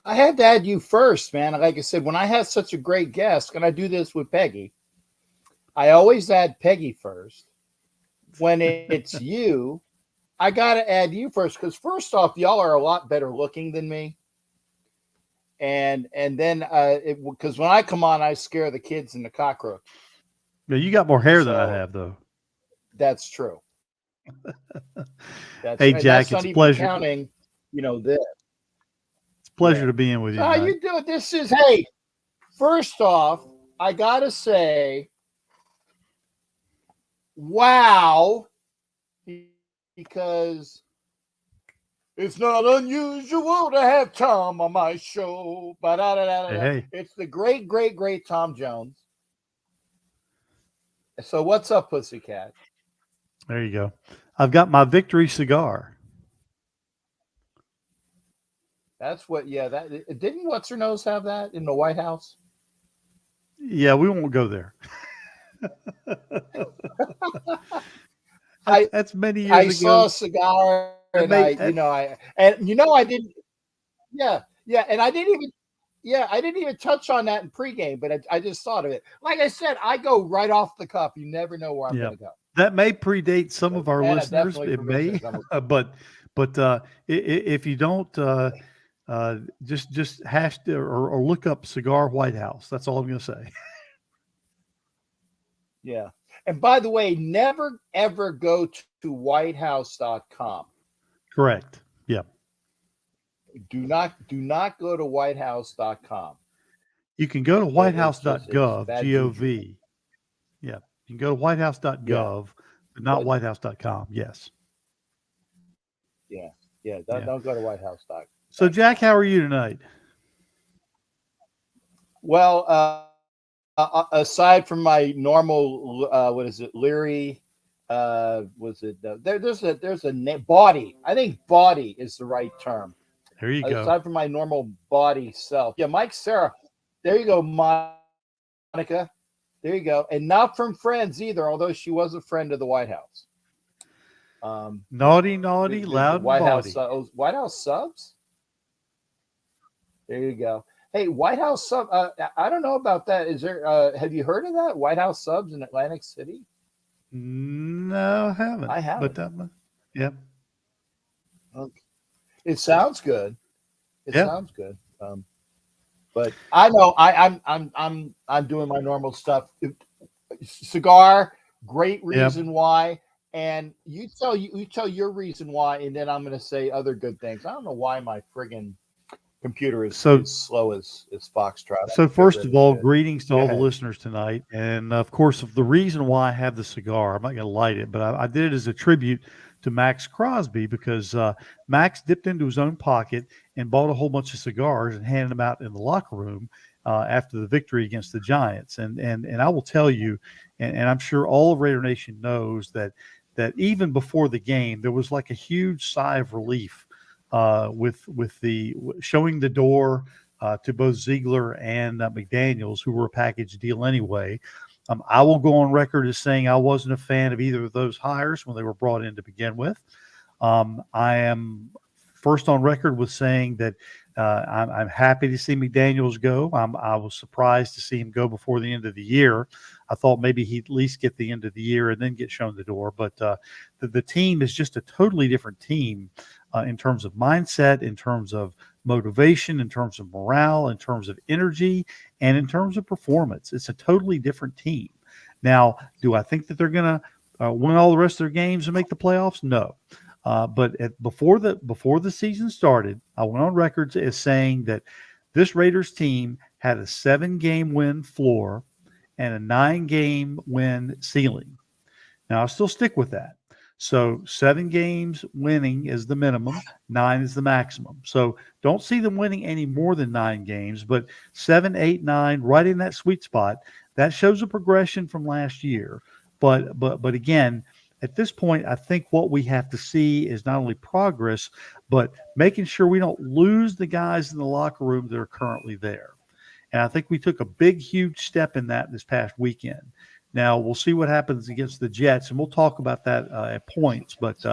I had to add you first, man. Like I said, when I have such a great guest, and I do this with Peggy, I always add Peggy first. When it's you, I got to add you first because first off, y'all are a lot better looking than me, and then because when I come on, I scare the kids and the cockroach. Yeah, you got more hair than I So have, though. that's true. Hey, And that's Jack, not it's a even pleasure. counting, this. It's a Yeah. pleasure to be in with So you how tonight. you doing? This is hey. First off, I gotta say, wow, because it's not unusual to have Tom on my show. Hey, Ba-da-da-da-da-da. hey, It's the great, great, great Thom Jones. So what's up, Pussycat? there you go. I've got my victory cigar. That's what. Yeah, that didn't what's her nose have that in the White House? Yeah, we won't go there. I That's many years I ago. saw a cigar and That may I didn't. Yeah, and I didn't even touch on that in pregame, but I just thought of it. Like I said, I go right off the cuff. You never know where I'm yeah, going to go. that may predate some of our And I listeners. definitely It forget may, because I'm. but if you don't, just hash or look up cigar White House. That's all I'm going to say. Yeah. And by the way, never ever go to whitehouse.com. Correct. Yeah. Do not go to whitehouse.com. You can go to It's whitehouse.gov, bad juju. Gov. Yeah. You can go to Yeah. whitehouse.gov, but not But whitehouse.com. Yes. yeah. Yeah. Don't, Yeah. don't go to whitehouse.com. So, Jack, how are you tonight? Well, aside from my normal, what is it, Leary? Was it there's a body? I think body is the right term. There you go. Aside from my normal body self, yeah, Mike Sarah. There you go, Monica. There you go, and not from friends either. Although she was a friend of the White House. Naughty, The naughty, White loud House, and bawdy. White House subs. There you go. Hey, White House sub. I don't know about that. Is there? Have you heard of that White House subs in Atlantic City? No, I haven't. I haven't. But yeah, Okay. It sounds good. It yeah, sounds good. But I know I'm doing my normal stuff. Cigar, great yeah. reason why. And you tell your reason why, and then I'm going to say other good things. I don't know why my friggin' computer So, is slow as foxtrot. I so have to get first rid of of all, shit. greetings to Go all the ahead. listeners tonight. And of course, the reason why I have the cigar, I'm not going to light it, but I did it as a tribute to Max Crosby because Max dipped into his own pocket and bought a whole bunch of cigars and handed them out in the locker room after the victory against the Giants. And I will tell you, and I'm sure all of Raider Nation knows that even before the game, there was like a huge sigh of relief with the showing the door to both Ziegler and McDaniels, who were a package deal anyway. I will go on record as saying I wasn't a fan of either of those hires when they were brought in to begin with. I am first on record with saying that I'm happy to see McDaniels go. I was surprised to see him go before the end of the year. I thought maybe he'd at least get the end of the year and then get shown the door. But the team is just a totally different team in terms of mindset, in terms of motivation, in terms of morale, in terms of energy, and in terms of performance. It's a totally different team. Now, do I think that they're going to win all the rest of their games and make the playoffs? No. Before the season started, I went on record as saying that this Raiders team had a 7-game win floor and a 9-game win ceiling. Now, I still stick with that. So 7 games winning is the minimum, 9 is the maximum. So don't see them winning any more than 9 games, but 7, 8, 9, right in that sweet spot. That shows a progression from last year. But again, at this point, I think what we have to see is not only progress, but making sure we don't lose the guys in the locker room that are currently there. And I think we took a big, huge step in that this past weekend. Now, we'll see what happens against the Jets, and we'll talk about that at points. But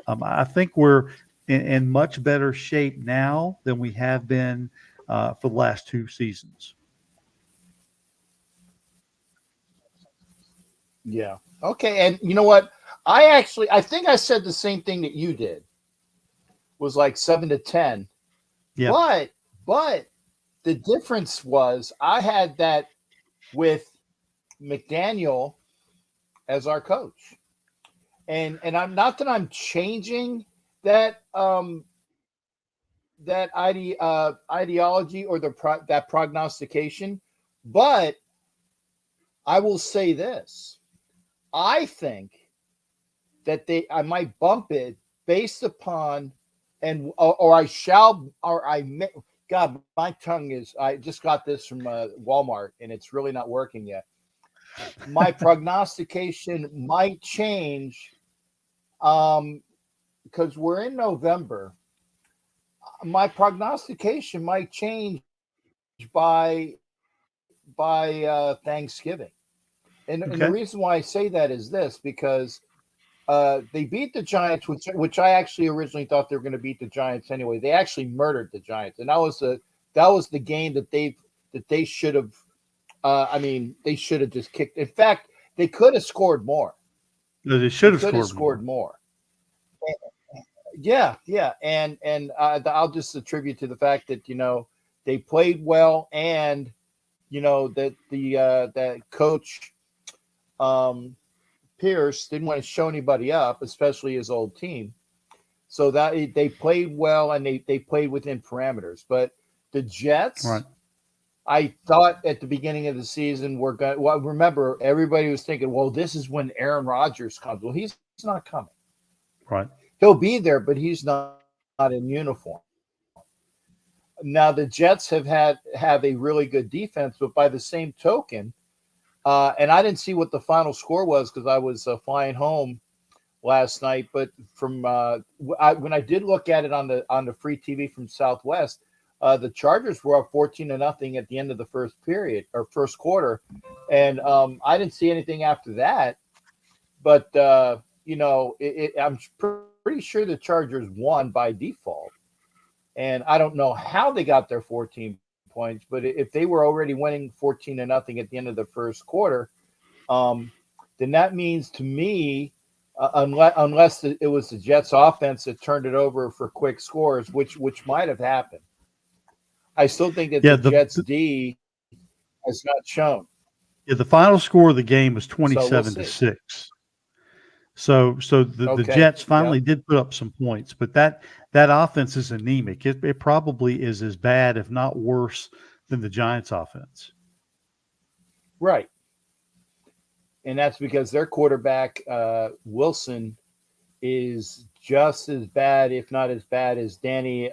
I think we're in much better shape now than we have been for the last 2 seasons. Yeah. Okay. And you know what? I think I said the same thing that you did. Was like 7 to 10. Yeah. But the difference was I had that with McDaniel as our coach. And I'm not that I'm changing that ideology or that prognostication, but I will say this. I think that I might bump it based upon or I shall or I may, God, my tongue is I just got this from Walmart and it's really not working yet. My prognostication might change because we're in November. My prognostication might change by Thanksgiving. And the Okay. reason why I say that is this because they beat the Giants, which I actually originally thought they were going to beat the Giants anyway. They actually murdered the Giants, and that was the game that they should have. They should have just kicked. In fact, they could have scored more. They They should have could have scored scored more. more. Yeah, yeah, and I'll just attribute to the fact that they played well, and that that coach um, Pierce didn't want to show anybody up, especially his old team. So that they played well and they played within parameters. But the Jets, Right. I thought at the beginning of the season were going. Well, remember everybody was thinking, well, this is when Aaron Rodgers comes. Well, he's not coming. Right. He'll be there, but he's not in uniform. Now the Jets have a really good defense, but by the same token, and I didn't see what the final score was because I was flying home last night. But from when I did look at it on the free TV from Southwest, the Chargers were up 14-0 at the end of the first period or first quarter, and I didn't see anything after that. But I'm pretty sure the Chargers won by default, and I don't know how they got their 14 points, but if they were already winning 14-0 at the end of the first quarter, then that means to me, unless it was the Jets offense that turned it over for quick scores, which might have happened. I still think that the Jets D has not shown. Yeah, the final score of the game was So we'll 27-6. So the Jets finally did put up some points, but that offense is anemic. It probably is as bad, if not worse, than the Giants' offense. Right. And that's because their quarterback, Wilson, is just as bad, if not as bad as Danny.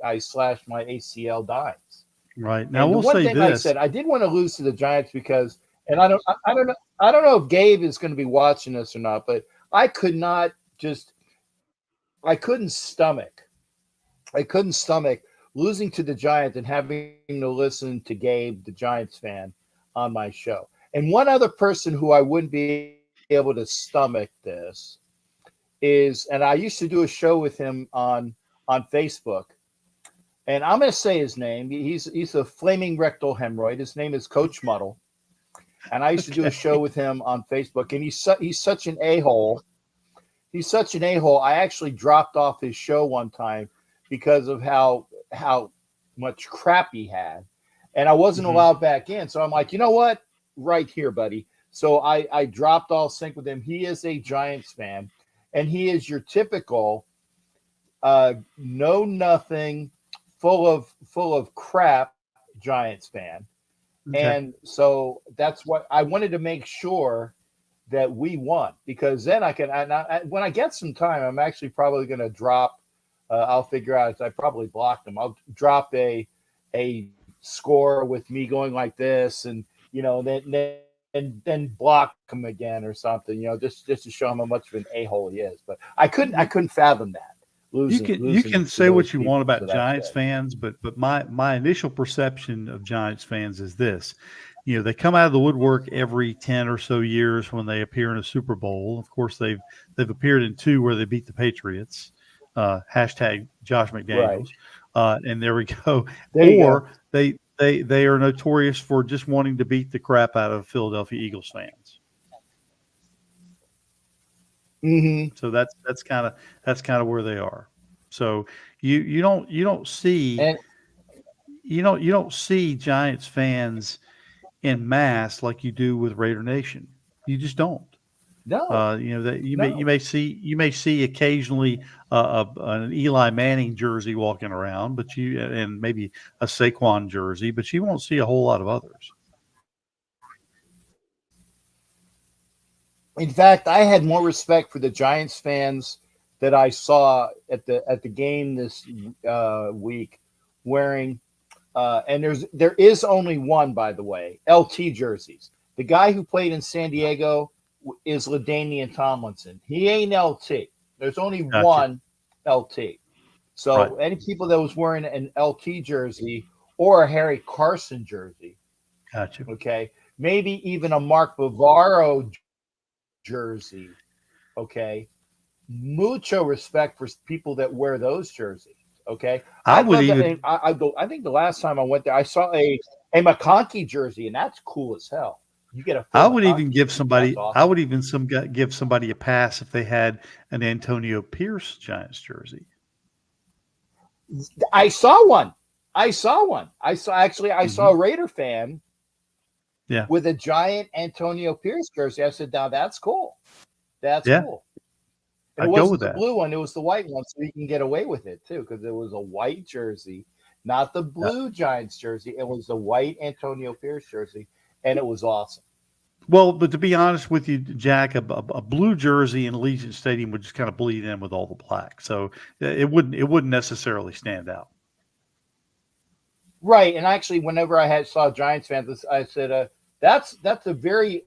I slashed my ACL dimes. Right. Now and we'll one say thing this. I said, I did want to lose to the Giants because, and I don't know if Gabe is going to be watching this or not, but I couldn't stomach losing to the Giants and having to listen to Gabe, the Giants fan, on my show. And one other person who I wouldn't be able to stomach this is, and I used to do a show with him on Facebook, and I'm going to say his name. He's a flaming rectal hemorrhoid. His name is Coach Muddle, and I used to do a show with him on Facebook. And he's such an a-hole. He's such an a-hole. I actually dropped off his show one time because of how much crap he had, and I wasn't allowed back in. So I'm like, you know what? Right here, buddy. So I dropped all sync with him. He is a Giants fan, and he is your typical know nothing, full of crap Giants fan. Okay. And so that's what I wanted to make sure that we won, because then I can, when I get some time, I'm actually probably going to drop, I'll figure out, I probably blocked them. I'll drop a score with me going like this, and, then block him again or something, just to show him how much of an a-hole he is. But I couldn't fathom that. You can say what you want about so Giants fans, but my initial perception of Giants fans is this. They come out of the woodwork every 10 or so years when they appear in a Super Bowl. Of course, they've appeared in 2 where they beat the Patriots. Hashtag Josh McDaniels. And there we go. There you go. Or they are notorious for just wanting to beat the crap out of Philadelphia Eagles fans. Mm-hmm. So that's kind of where they are. So you don't see And you don't see Giants fans in mass like you do with Raider Nation. You just don't. no, That no. you may see occasionally an Eli Manning jersey walking around, but and maybe a Saquon jersey, but you won't see a whole lot of others. In fact, I had more respect for the Giants fans that I saw at the game this week wearing. And there is only one, by the way, LT jerseys. The guy who played in San Diego is LaDainian Tomlinson. He ain't LT. There's only Gotcha. one LT. So Right. any people that was wearing an LT jersey or a Harry Carson jersey, Gotcha. okay, maybe even a Mark Bavaro jersey, okay, mucho respect for people that wear those jerseys. Okay, I I'd would love to. even And I go. I think the last time I went there, I saw a McConkey jersey, and that's cool as hell. You get a I full would even McConkey give jersey. somebody That's I awesome. would even give somebody a pass if they had an Antonio Pierce Giants jersey. I saw one. I saw one. I saw Hmm. a Raider fan Yeah. with a giant Antonio Pierce jersey. I said, "Now that's cool. That's Yeah. cool." And it I'd go wasn't with the that. blue one; it was the white one, so you can get away with it too, because it was a white jersey, not the Yeah. blue Giants jersey. It was the white Antonio Pierce jersey, and it was awesome. Well, but to be honest with you, Jack, a blue jersey in Allegiant Stadium would just kind of bleed in with all the black, so it wouldn't necessarily stand out. Right, and actually, whenever saw Giants fans, I said, that's a very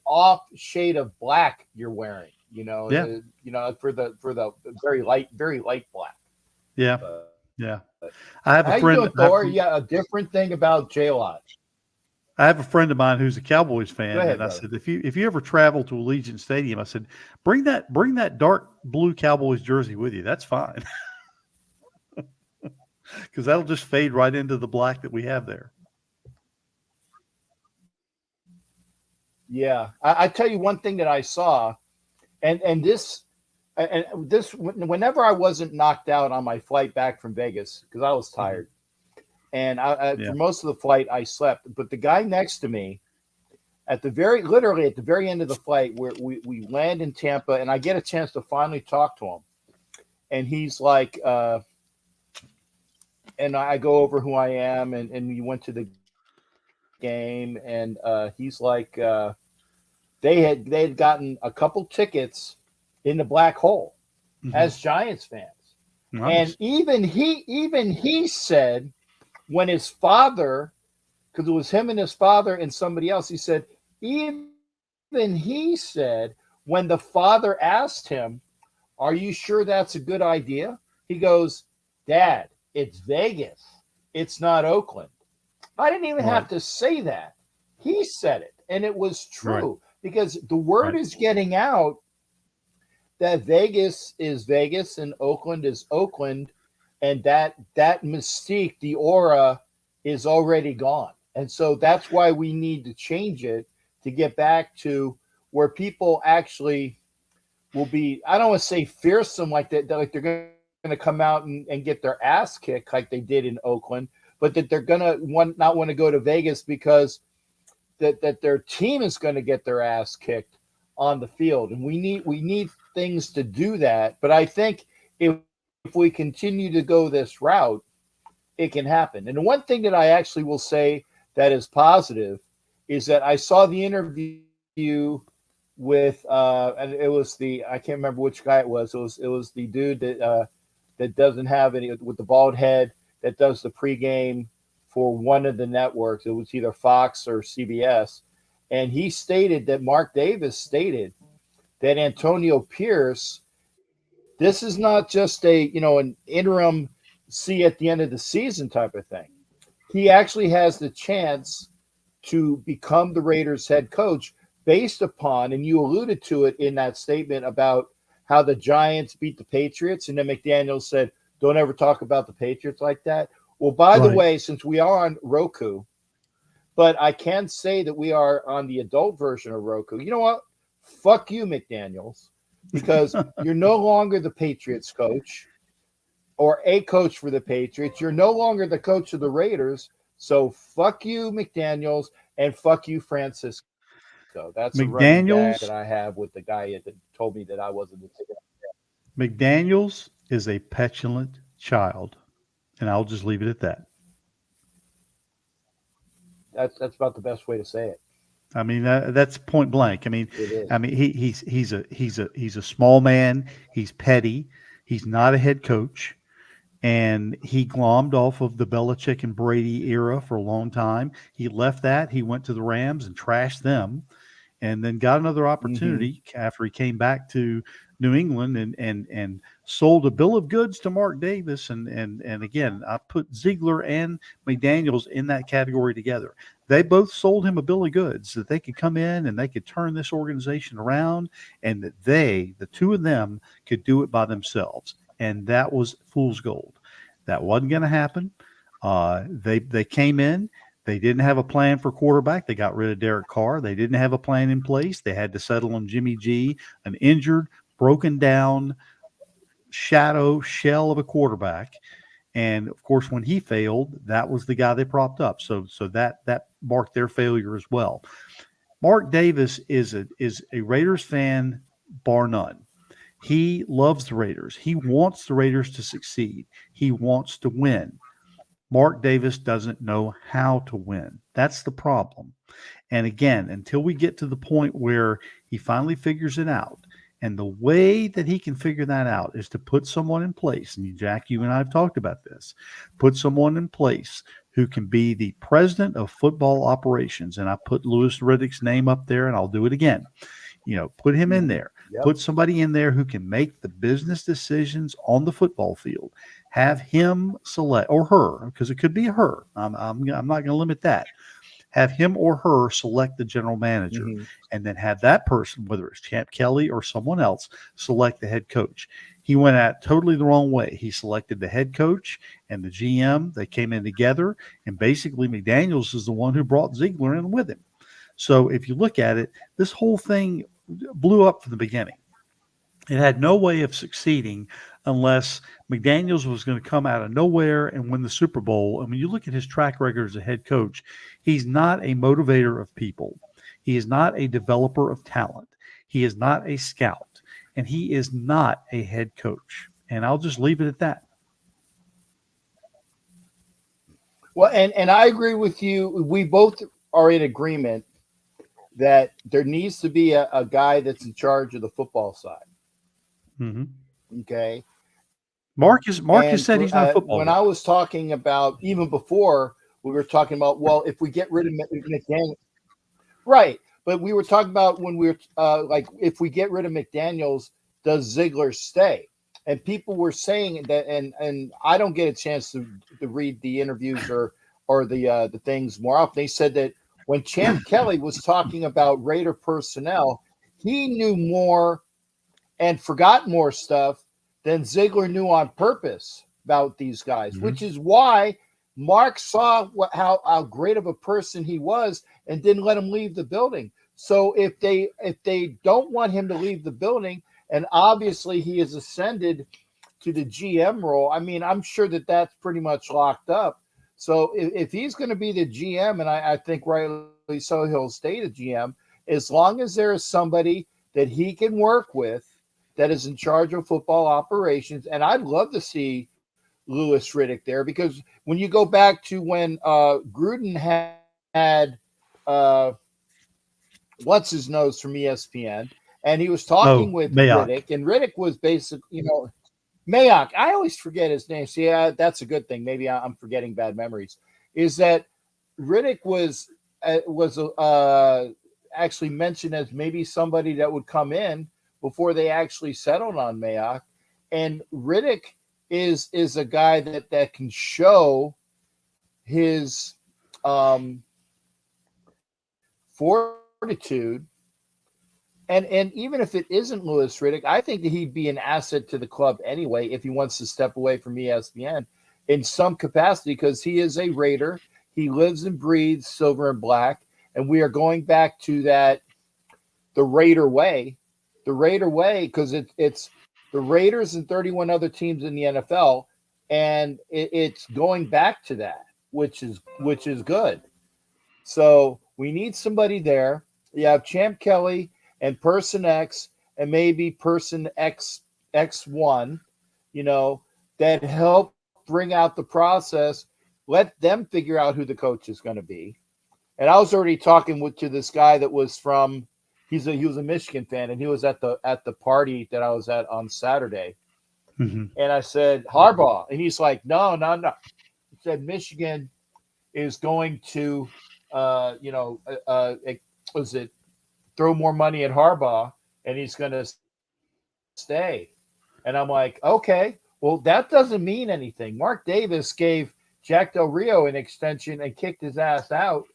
off shade of black you're wearing." Yeah. For the very light black. Yeah. But Yeah. I have a how you friend. doing, Thor? Yeah, a different thing about J Lot. I have a friend of mine who's a Cowboys Go fan, and ahead, I brother. said, if you ever travel to Allegiant Stadium, I said, bring that dark blue Cowboys jersey with you. That's fine, because that'll just fade right into the black that we have there. Yeah, I tell you one thing that I saw, and this whenever I wasn't knocked out on my flight back from Vegas because I was Hmm. tired, and Yeah. for most of the flight I slept. But the guy next to me, literally at the very end of the flight, where we land in Tampa, and I get a chance to finally talk to him, and he's like, and I go over who I am, and we went to the game, and he's like, they had gotten a couple tickets in the black hole Hmm. as Giants fans. And Nice. even he said when his father, because it was him and his father and somebody else, he said, even he said when the father asked him, "Are you sure that's a good idea?" He goes, "Dad, it's Vegas. It's not Oakland." I didn't even have Right. to say that. He said it, and it was Right. true because the word Right. is getting out that Vegas is Vegas and Oakland is Oakland, and that mystique, the aura, is already gone. And so that's why we need to change it to get back to where people actually will be. I don't want to say fearsome like that, like they're going to come out and get their ass kicked like they did in Oakland, but that they're going to not want to go to Vegas because that their team is going to get their ass kicked on the field, and we need things to do that. But I think if we continue to go this route, it can happen. And the one thing that I actually will say that is positive is that I saw the interview with and it was the I can't remember which guy it was. It was the dude that doesn't have any with the bald head that does the pregame for one of the networks. It was either Fox or CBS, and he stated that Mark Davis stated that Antonio Pierce, this is not just an interim see at the end of the season type of thing. He actually has the chance to become the Raiders head coach based upon, and you alluded to it in that statement about how the Giants beat the Patriots, and then McDaniel said, don't ever talk about the Patriots like that. Well, by the Right. way, since we are on Roku, but I can say that we are on the adult version of Roku. You know what? Fuck you, McDaniels, because you're no longer the Patriots coach or a coach for the Patriots. You're no longer the coach of the Raiders. So fuck you, McDaniels, and fuck you, Francisco. That's a running gag that McDaniels I have with the guy that told me that I wasn't the ticket. McDaniels is a petulant child, and I'll just leave it at that. That's about the best way to say it. I mean, that's point blank. It I is. mean, he's a small man. He's petty. He's not a head coach, and he glommed off of the Belichick and Brady era for a long time. He left that. He went to the Rams and trashed them, and then got another Mm-hmm. opportunity after he came back to New England and sold a bill of goods to Mark Davis. And again, I put Ziegler and McDaniels in that category together. They both sold him a bill of goods that they could come in and they could turn this organization around, and that the two of them, could do it by themselves. And that was fool's gold. That wasn't going to happen. They came in. They didn't have a plan for quarterback. They got rid of Derek Carr. They didn't have a plan in place. They had to settle on Jimmy G, an injured, broken down shell of a quarterback. And of course, when he failed, that was the guy they propped up. So that marked their failure as well. Mark Davis is a Raiders fan, bar none. He loves the Raiders. He wants the Raiders to succeed. He wants to win. Mark Davis doesn't know how to win. That's the problem. And again, until we get to the point where he finally figures it out, and the way that he can figure that out is to put someone in place. And Jack, you and I have talked about this. Put someone in place who can be the president of football operations. And I put Louis Riddick's name up there, and I'll do it again. Put him in Mm-hmm. there. Yep. Put somebody in there who can make the business decisions on the football field. Have him select, or her, because it could be her. I'm not going to limit that. Have him or her select the general manager, Mm-hmm. and then have that person, whether it's Champ Kelly or someone else, select the head coach. He went at totally the wrong way. He selected the head coach and the GM. They came in together, and basically McDaniels is the one who brought Ziegler in with him. So if you look at it, this whole thing blew up from the beginning. It had no way of succeeding unless McDaniels was going to come out of nowhere and win the Super Bowl. And when you look at his track record as a head coach, he's not a motivator of people. He is not a developer of talent. He is not a scout. And he is not a head coach. And I'll just leave it at that. Well, and I agree with you. We both are in agreement that there needs to be a guy that's in charge of the football side. Mm-hmm. Okay. Mark has And said he's not a football when guy. I was talking about, even before, we were talking about, well, if we get rid of McDaniel, right. But we were talking about when we were like, if we get rid of McDaniels, does Ziegler stay? And people were saying that, and I don't get a chance to read the interviews or the things more often. They said that when Champ Kelly was talking about Raider personnel, he knew more and forgot more stuff than Ziegler knew on purpose about these guys, Mm-hmm. which is why Mark saw how great of a person he was and didn't let him leave the building. So if they don't want him to leave the building, and obviously he has ascended to the GM role, I mean, I'm sure that that's pretty much locked up. So if he's going to be the GM, and I think rightly so, he'll stay the GM, as long as there is somebody that he can work with that is in charge of football operations. And I'd love to see Louis Riddick there, because when you go back to when Gruden had what's his nose from ESPN, and he was talking Oh, with Mayock. Riddick, and Riddick was basically, Mayock. I always forget his name. See, that's a good thing. Maybe I'm forgetting bad memories. Is that Riddick was actually mentioned as maybe somebody that would come in before they actually settled on Mayock, and Riddick is a guy that can show his fortitude And even if it isn't Louis Riddick, I think that he'd be an asset to the club anyway if he wants to step away from ESPN in some capacity because he is a Raider. He lives and breathes silver and black, and we are going back to that the Raider way, because it's the Raiders and 31 other teams in the NFL, and it's going back to that, which is good. So we need somebody there. You have Champ Kelly and Person X and maybe Person X1, that help bring out the process. Let them figure out who the coach is going to be. And I was already talking to this guy that was from. He was a Michigan fan, and he was at the party that I was at on Saturday. Mm-hmm. And I said Harbaugh, and he's like, no. He said Michigan is going to, was it throw more money at Harbaugh, and he's going to stay. And I'm like, okay, well, that doesn't mean anything. Mark Davis gave Jack Del Rio an extension and kicked his ass out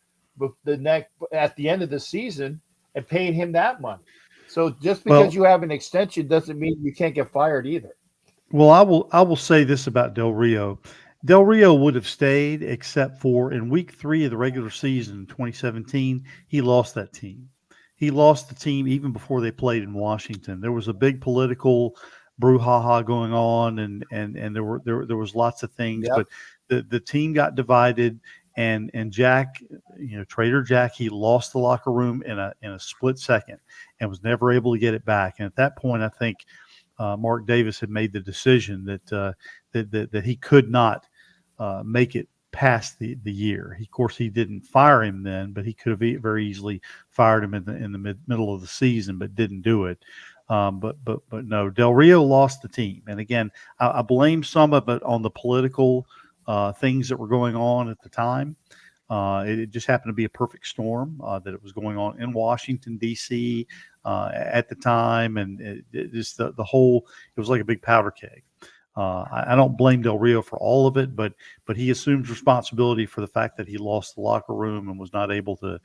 at the end of the season and paid him that money. So just because you have an extension doesn't mean you can't get fired either. Well, I will say this about Del Rio. Del Rio would have stayed except for in week 3 of the regular season in 2017, he lost that team. He lost the team even before they played in Washington. There was a big political brouhaha going on, and there was lots of things, Yep. but the team got divided, and Jack, Trader Jack, he lost the locker room in a split second and was never able to get it back. And at that point, I think Mark Davis had made the decision that he could not make it past the year. Of course, he didn't fire him then, but he could have very easily fired him in the middle of the season, but didn't do it. But no, Del Rio lost the team, and again, I blame some of it on the political things that were going on at the time. It just happened to be a perfect storm that it was going on in Washington, D.C. At the time, and it just the whole, it was like a big powder keg. I don't blame Del Rio for all of it, but he assumes responsibility for the fact that he lost the locker room and was not able to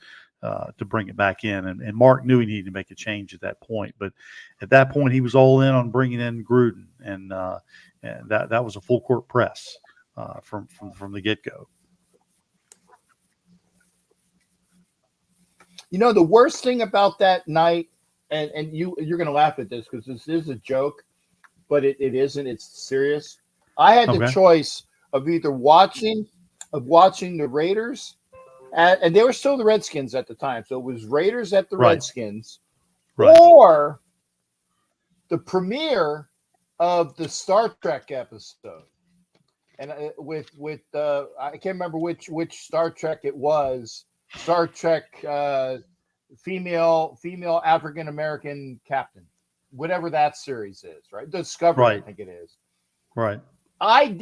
bring it back in. And Mark knew he needed to make a change at that point, but at that point he was all in on bringing in Gruden, and that was a full court press from the get go. The worst thing about that night, and you're going to laugh at this because this is a joke, but it isn't. It's serious. I had the choice of either watching the Raiders, and they were still the Redskins at the time, so it was Raiders at the Redskins, or the premiere of the Star Trek episode, and with I can't remember which Star Trek it was. Star Trek female African American captain, whatever that series is, right? Discovery, I think it is. Right. And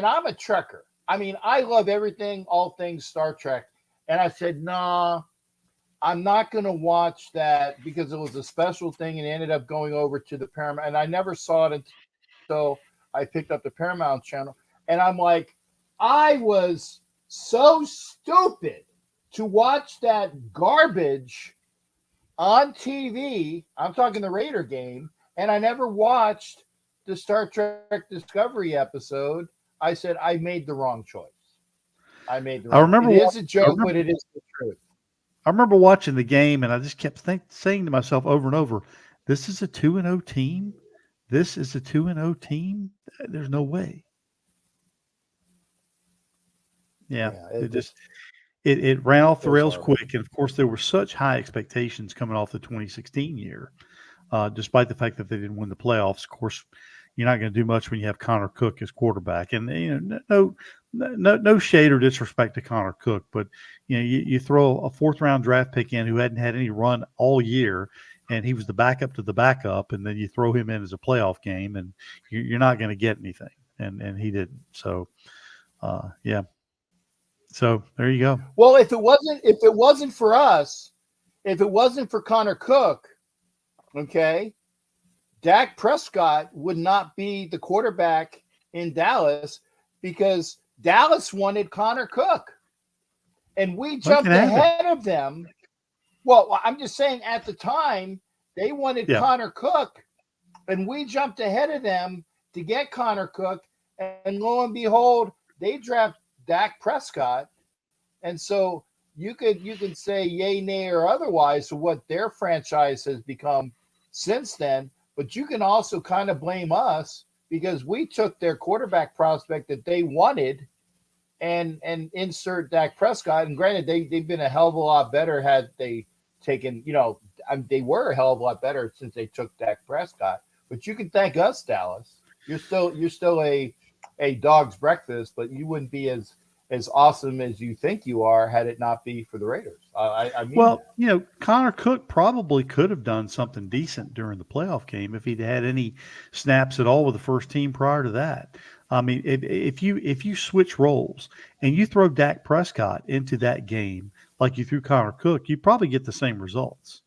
I'm a Trekker. I mean, I love everything, all things Star Trek. And I said, nah, I'm not going to watch that because it was a special thing and it ended up going over to the Paramount. And I never saw it until I picked up the Paramount channel. And I'm like, I was so stupid to watch that garbage on TV. I'm talking the Raider game, and I never watched the Star Trek Discovery episode. I said I made the wrong choice. I remember it is a joke, but it is the truth. I remember watching the game, and I just kept saying to myself over and over, "This is a 2-0 team. This is a 2-0 team. There's no way." Yeah, it ran off the rails quick, and of course there were such high expectations coming off the 2016 year, despite the fact that they didn't win the playoffs. Of course, you're not going to do much when you have Connor Cook as quarterback, and no shade or disrespect to Connor Cook, but you throw a 4th round draft pick in who hadn't had any run all year, and he was the backup to the backup, and then you throw him in as a playoff game, and you're not going to get anything, and he didn't. So, yeah. So there you go. Well, if it wasn't for us, if it wasn't for Connor Cook, okay, Dak Prescott would not be the quarterback in Dallas because Dallas wanted Connor Cook, and we jumped ahead of them. Well, I'm just saying at the time they wanted Yeah. Connor Cook, and we jumped ahead of them to get Connor Cook, and lo and behold, they draft Dak Prescott, and so you can say yay, nay, or otherwise to what their franchise has become since then, but you can also kind of blame us because we took their quarterback prospect that they wanted and insert Dak Prescott. And granted, they've been a hell of a lot better had they taken, they were a hell of a lot better since they took Dak Prescott. But you can thank us, Dallas. You're still a dog's breakfast, but you wouldn't be as awesome as you think you are had it not be for the Raiders. I mean, well, Connor Cook probably could have done something decent during the playoff game if he'd had any snaps at all with the first team prior to that. I mean, if you switch roles and you throw Dak Prescott into that game like you threw Connor Cook, you probably get the same results.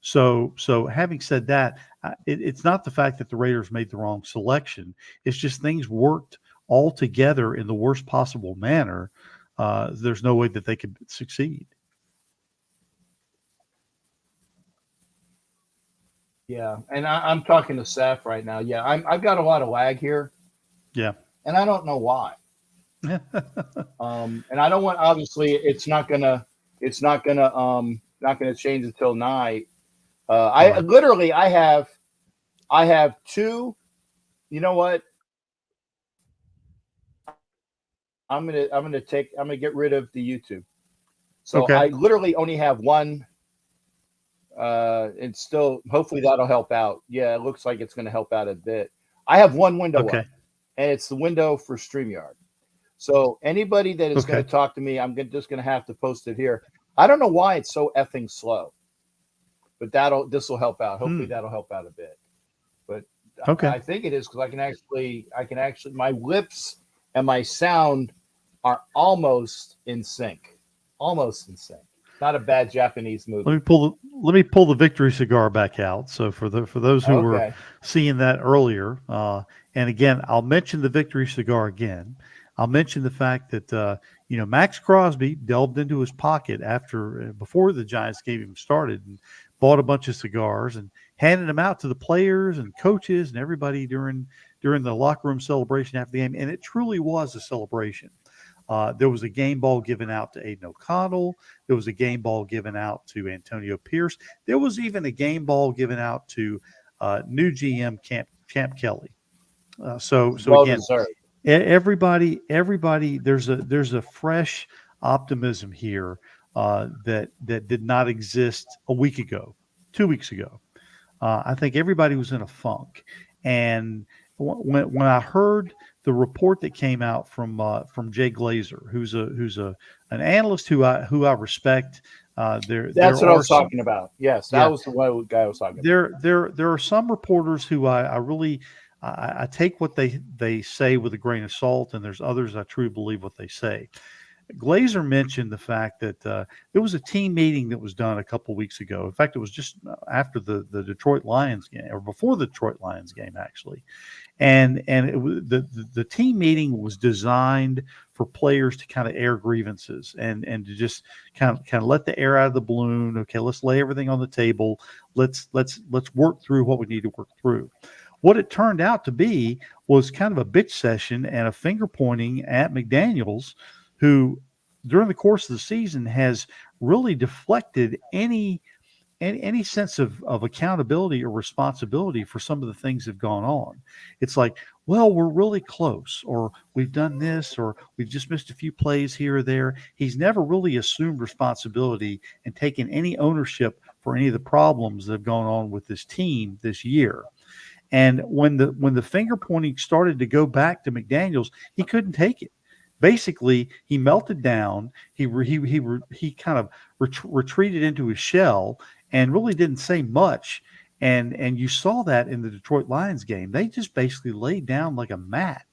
So having said that, it's not the fact that the Raiders made the wrong selection. It's just things worked all together in the worst possible manner. There's no way that they could succeed. yeah, and I'm talking to Seth right now. Yeah, I've got a lot of lag here, Yeah. and I don't know why. And I don't want. Obviously, it's not gonna change until night. I literally I have two. You know what? I'm gonna get rid of the YouTube. So Okay. I literally only have one. It's still hopefully that'll help out. Yeah, it looks like it's going to help out a bit. I have one window Okay. up, and it's the window for StreamYard. So anybody that is going Okay. to talk to me, I'm just going to have to post it here. I don't know why it's so effing slow, but this will help out. Hopefully that'll help out a bit. But Okay. I think it is because I can actually my lips and my sound are almost in sync. Almost in sync. Not a bad Japanese movie. Let me pull the victory cigar back out. So for those who were seeing that earlier, and again, I'll mention the victory cigar again. I'll mention the fact that Max Crosby delved into his pocket before the Giants game even started and bought a bunch of cigars and handed them out to the players and coaches and everybody during the locker room celebration after the game. And it truly was a celebration. There was a game ball given out to Aiden O'Connell. There was a game ball given out to Antonio Pierce. There was even a game ball given out to new GM Champ Kelly. So well again, deserved. everybody, there's a fresh optimism here that did not exist a week ago, 2 weeks ago. I think everybody was in a funk, and when I heard the report that came out from Jay Glazer, who's an analyst who I respect. That's what I was talking about. Yes, that was the guy I was talking about. There are some reporters who I really take what they say with a grain of salt, and there's others I truly believe what they say. Glazer mentioned the fact that there was a team meeting that was done a couple weeks ago. In fact, it was just after the Detroit Lions game, or before the Detroit Lions game, actually. And the team meeting was designed for players to kind of air grievances and to just kind of let the air out of the balloon. Okay, let's lay everything on the table. Let's work through what we need to work through. What it turned out to be was kind of a bitch session and a finger pointing at McDaniels, who during the course of the season has really deflected any sense of accountability or responsibility for some of the things that have gone on. It's like, well, we're really close, or we've done this, or we've just missed a few plays here or there. He's never really assumed responsibility and taken any ownership for any of the problems that have gone on with this team this year. And when the finger pointing started to go back to McDaniels, he couldn't take it. Basically, he melted down. He kind of retreated into his shell and really didn't say much. And you saw that in the Detroit Lions game. They just basically laid down like a mat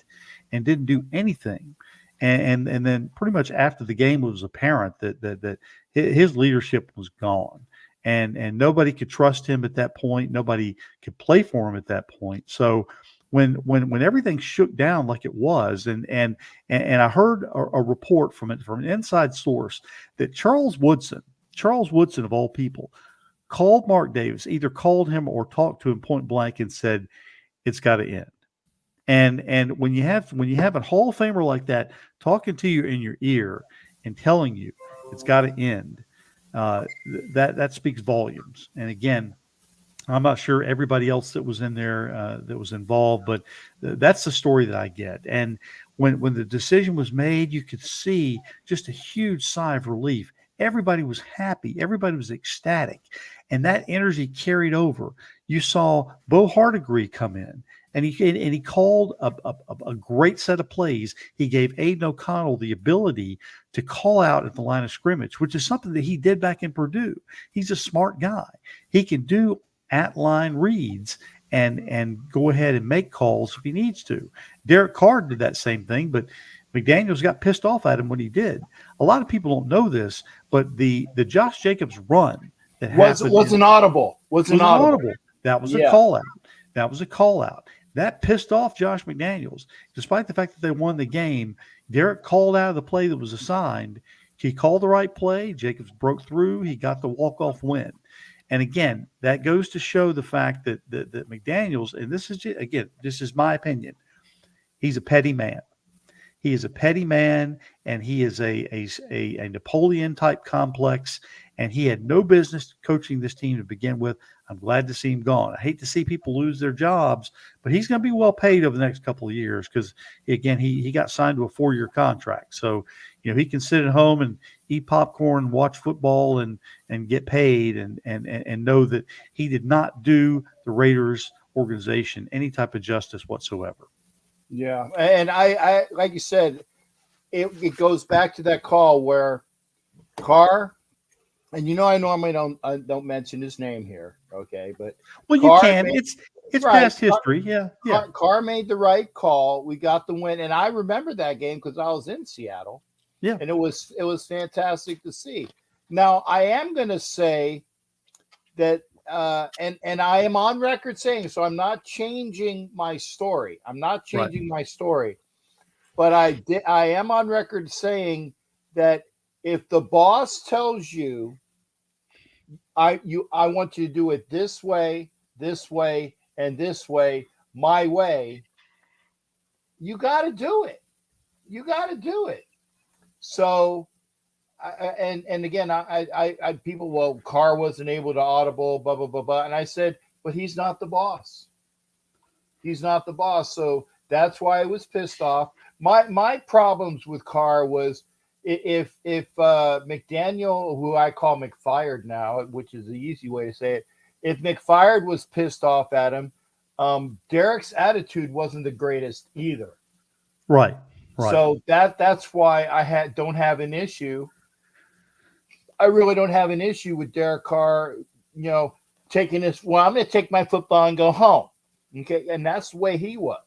and didn't do anything. And then pretty much after the game, it was apparent that his leadership was gone. And nobody could trust him at that point. Nobody could play for him at that point. So when everything shook down like it was, and I heard a report from an inside source that Charles Woodson, Charles Woodson, of all people, called Mark Davis, either called him or talked to him point blank and said, it's got to end. And when you have a Hall of Famer like that talking to you in your ear and telling you it's got to end, that speaks volumes. And again, I'm not sure everybody else that was in there that was involved, but that's the story that I get. And when the decision was made, you could see just a huge sigh of relief. Everybody was happy. Everybody was ecstatic. And that energy carried over. You saw Bo Hardigree come in, and he called a great set of plays. He gave Aiden O'Connell the ability to call out at the line of scrimmage, which is something that he did back in Purdue. He's a smart guy. He can do at-line reads and go ahead and make calls if he needs to. Derek Carr did that same thing, but McDaniels got pissed off at him when he did. A lot of people don't know this, but the Josh Jacobs run that was an audible. Was an audible. That was a call out. That was a call out. That pissed off Josh McDaniels. Despite the fact that they won the game, Derek called out of the play that was assigned. He called the right play. Jacobs broke through. He got the walk-off win. And again, that goes to show the fact that McDaniels, and this is my opinion, he's a petty man. He is a petty man, and he is a Napoleon type complex, and he had no business coaching this team to begin with. I'm glad to see him gone. I hate to see people lose their jobs, but he's going to be well paid over the next couple of years because, again, he got signed to a 4-year contract. So, he can sit at home and eat popcorn, watch football, and get paid, and know that he did not do the Raiders organization any type of justice whatsoever. Yeah, and I like you said, it goes back to that call where Carr, and I normally don't mention his name here, okay? But well, you can. It's right. Past history. Yeah. Carr made the right call. We got the win, and I remember that game because I was in Seattle. Yeah, and it was fantastic to see. Now I am going to say that, and I am on record saying, so I'm not changing my story. My story, but I am on record saying that if the boss tells you, I want you to do it this way, and this way, my way, you got to do it. So, and again, I people, well, Carr wasn't able to audible, blah, blah, blah, blah. And I said, but he's not the boss. So that's why I was pissed off. My problems with Carr was if McDaniel, who I call McFired now, which is the easy way to say it, if McFired was pissed off at him, Derek's attitude wasn't the greatest either. Right. So that's why I don't have an issue. I really don't have an issue with Derek Carr, taking this. Well, I'm going to take my football and go home. Okay. And that's the way he was.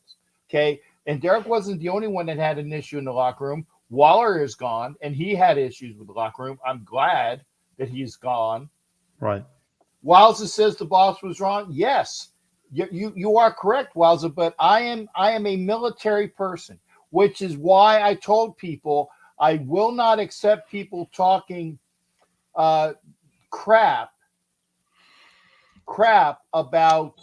Okay. And Derek wasn't the only one that had an issue in the locker room. Waller is gone, and he had issues with the locker room. I'm glad that he's gone. Right. Wowza says the boss was wrong. Yes, you are correct, Wowza. But I am a military person, which is why I told people I will not accept people talking crap about,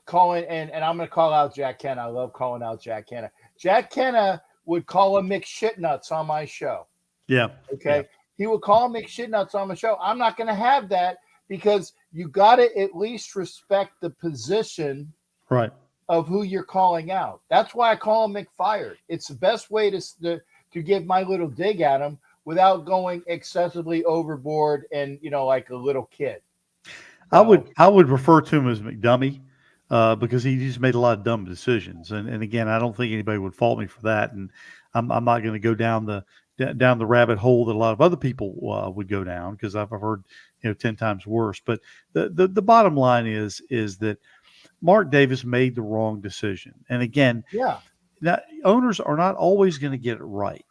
calling, and I'm going to call out Jack Kenna. I love calling out Jack Kenna. Jack Kenna would call him McShitnuts on my show. Yeah. Okay. Yeah. He would call him McShitnuts on my show. I'm not going to have that because you got to at least respect the position. Right. Of who you're calling out. That's why I call him McFired. It's the best way to give my little dig at him without going excessively overboard and like a little kid. I would refer to him as McDummy because he just made a lot of dumb decisions. And again, I don't think anybody would fault me for that. And I'm not going to go down the rabbit hole that a lot of other people would go down because I've heard 10 times worse. But the bottom line is that Mark Davis made the wrong decision. And again, now, owners are not always going to get it right.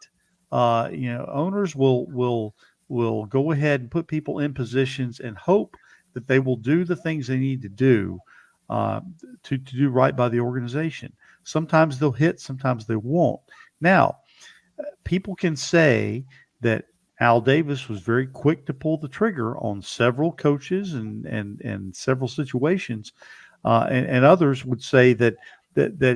Owners will go ahead and put people in positions and hope that they will do the things they need to do to do right by the organization. Sometimes they'll hit, sometimes they won't. Now, people can say that Al Davis was very quick to pull the trigger on several coaches and several situations, and others would say that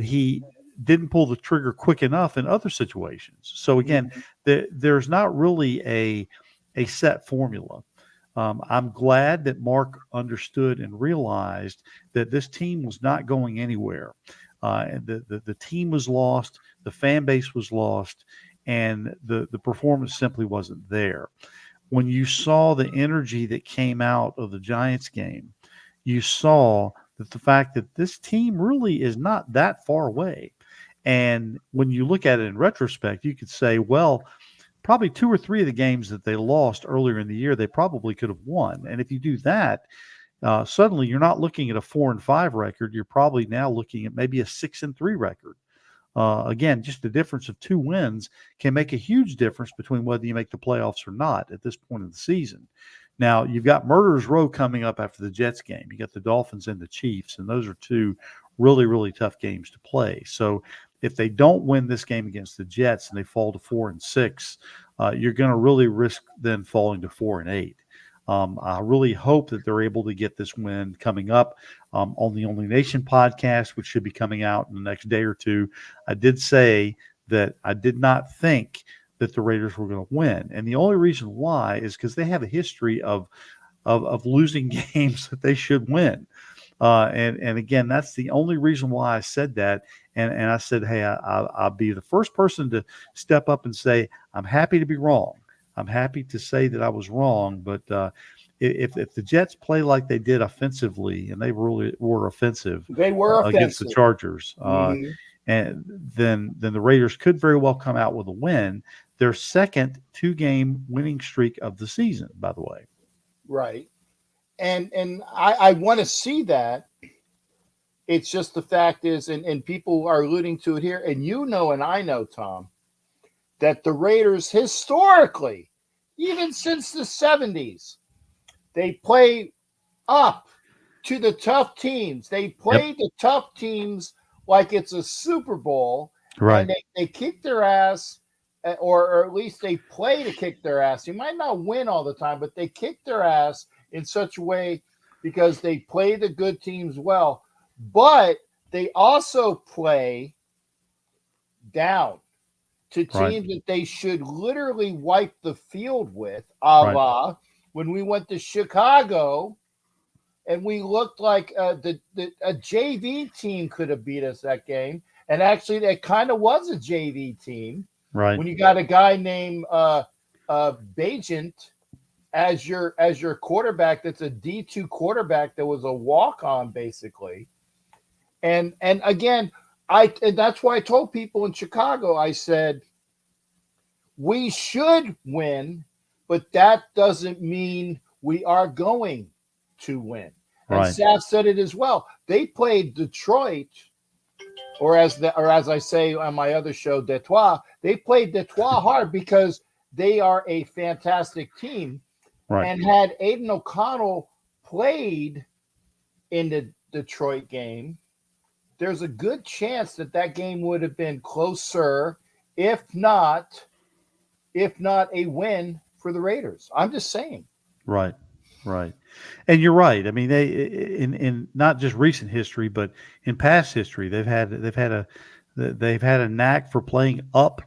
he didn't pull the trigger quick enough in other situations. So again, Mhm. there's not really a set formula. I'm glad that Mark understood and realized that this team was not going anywhere. And the team was lost, the fan base was lost, and the performance simply wasn't there. When you saw the energy that came out of the Giants game, you saw that the fact that this team really is not that far away. And when you look at it in retrospect, you could say, well, probably two or three of the games that they lost earlier in the year, they probably could have won. And if you do that, suddenly you're not looking at a 4-5 record. You're probably now looking at maybe a 6-3 record. Again, just the difference of 2 wins can make a huge difference between whether you make the playoffs or not at this point in the season. Now, you've got Murderers Row coming up after the Jets game. You got the Dolphins and the Chiefs, and those are two really, really tough games to play. So if they don't win this game against the Jets and they fall to 4-6, you're going to really risk then falling to 4-8. I really hope that they're able to get this win coming up on the Only Nation podcast, which should be coming out in the next day or two. I did say that I did not think that the Raiders were going to win, and the only reason why is because they have a history of losing games that they should win. And again, that's the only reason why I said that. And I said, hey, I'll be the first person to step up and say, I'm happy to be wrong. I'm happy to say that I was wrong. But if the Jets play like they did offensively, and they really were offensive They were against the offensive. Chargers, Mhm. and then the Raiders could very well come out with a win. Their second 2-game winning streak of the season, by the way. Right. And I want to see that. It's just the fact is, and people are alluding to it here, and you know, and I know, Tom, that the Raiders historically, even since the 70s, they play up to the tough teams. They Yep. play the tough teams like it's a Super Bowl, Right. and they kick their ass, or at least they play to kick their ass. You might not win all the time, but they kick their ass in such a way because they play the good teams well. But they also play down to Right. teams that they should literally wipe the field with, a Right. la when we went to Chicago and we looked like a JV team could have beat us that game. And actually, that kind of was a JV team Right. when you got a guy named Bajent as your quarterback. That's a D2 quarterback that was a walk on basically. And again, and that's why I told people in Chicago, I said, we should win, but that doesn't mean we are going to win. And Right. Saf said it as well. They played Detroit, or as I say on my other show, Detroit. They played Detroit hard because they are a fantastic team. Right. And had Aiden O'Connell played in the Detroit game, there's a good chance that game would have been closer, if not a win for the Raiders. I'm just saying. Right. Right. And you're right. I mean, they in not just recent history, but in past history, they've had a knack for playing up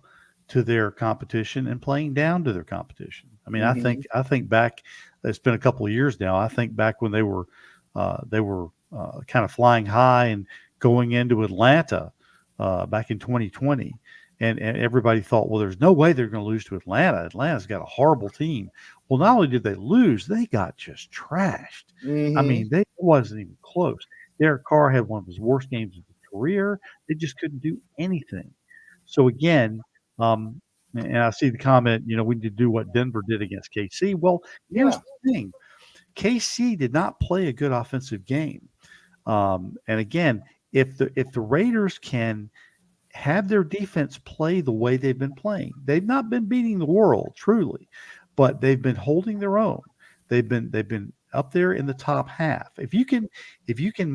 to their competition and playing down to their competition. I mean, Mm-hmm. I think back. It's been a couple of years now. I think back when they were kind of flying high and going into Atlanta back in 2020. And everybody thought, well, there's no way they're going to lose to Atlanta. Atlanta's got a horrible team. Well, not only did they lose, they got just trashed. I Mm-hmm. mean, it wasn't even close. Derek Carr had one of his worst games of his career. They just couldn't do anything. So again, and I see the comment, we need to do what Denver did against KC. Well, here's Yeah. the thing. KC did not play a good offensive game. And again, if the Raiders can have their defense play the way they've been playing, they've not been beating the world truly, but they've been holding their own. They've been up there in the top half. If you can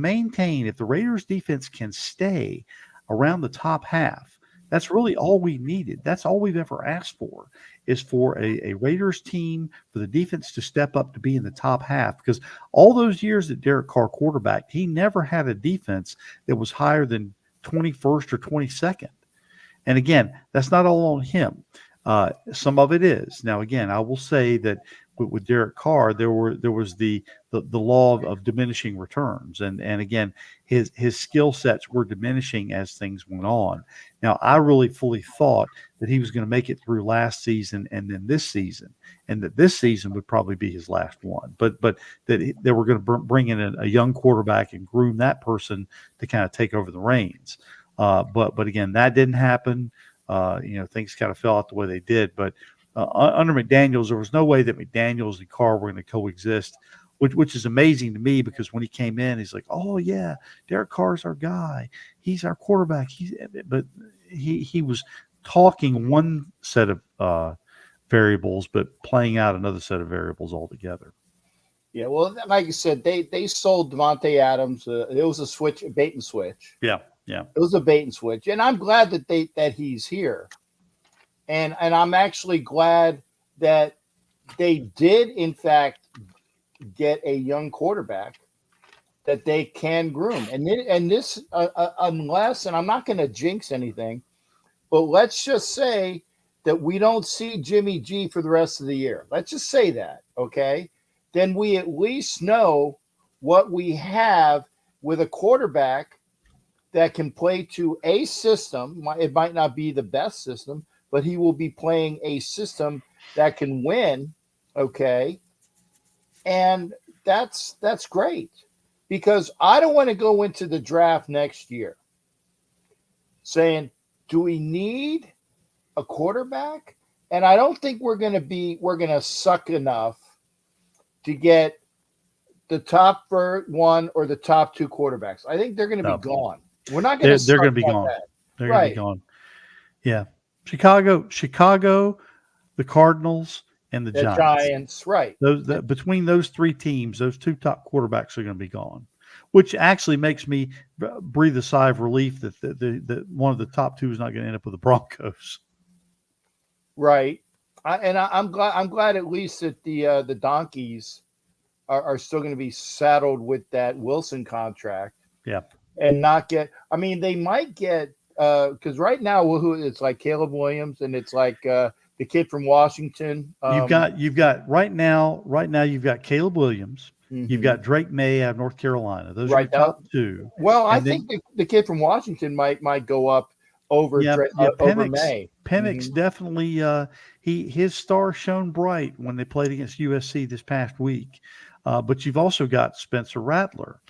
maintain, if the Raiders defense can stay around the top half, That's really all we needed. That's all we've ever asked for, is for a Raiders team, for the defense to step up to be in the top half. Because all those years that Derek Carr quarterbacked, he never had a defense that was higher than 21st or 22nd. And again, that's not all on him. Some of it is. Now, again, I will say that with Derek Carr, there was the law of diminishing returns, and again, his skill sets were diminishing as things went on. Now, I really fully thought that he was going to make it through last season and then this season, and that this season would probably be his last one. But that they were going to bring in a young quarterback and groom that person to kind of take over the reins. But again, that didn't happen. Things kind of fell out the way they did. But under McDaniels, there was no way that McDaniels and Carr were going to coexist, which is amazing to me, because when he came in, he's like, "Oh yeah, Derek Carr's our guy. He's our quarterback." But he was talking one set of variables, but playing out another set of variables altogether. Yeah, well, like you said, they sold Devontae Adams. It was a bait and switch. Yeah. It was a bait and switch, and I'm glad that he's here, and I'm actually glad that they did in fact get a young quarterback that they can groom, and this unless, and I'm not going to jinx anything, but let's just say that we don't see Jimmy G for the rest of the year. Let's just say that, okay? Then we at least know what we have with a quarterback that can play to a system. It might not be the best system, but he will be playing a system that can win, okay? And that's great, because I don't want to go into the draft next year saying, do we need a quarterback? And I don't think we're going to suck enough to get the top one or the top two quarterbacks. I think they're going to be gone. We're not going to. They're going to be gone. They're going to be gone. Yeah, Chicago, the Cardinals, and the Giants. Right. Between those three teams, those two top quarterbacks are going to be gone, which actually makes me breathe a sigh of relief that that one of the top two is not going to end up with the Broncos. Right. I'm glad at least that the Donkeys are still going to be saddled with that Wilson contract. Yeah. And not get. I mean, they might get because right now it's like Caleb Williams, and it's like the kid from Washington. You've got right now you've got Caleb Williams. Mm-hmm. You've got Drake May out of North Carolina. Those are the top two. Well, I think the kid from Washington might go up over over May. Penix definitely. His star shone bright when they played against USC this past week. But you've also got Spencer Rattler.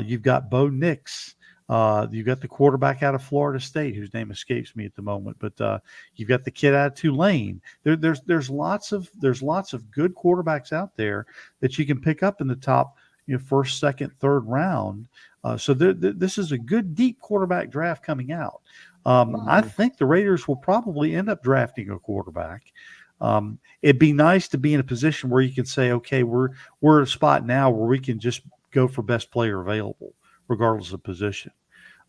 You've got Bo Nix. You've got the quarterback out of Florida State, whose name escapes me at the moment. But you've got the kid out of Tulane. There's lots of good quarterbacks out there that you can pick up in the top, first, second, third round. So this is a good deep quarterback draft coming out. I think the Raiders will probably end up drafting a quarterback. It'd be nice to be in a position where you can say, okay, we're at a spot now where we can just go for best player available, regardless of position.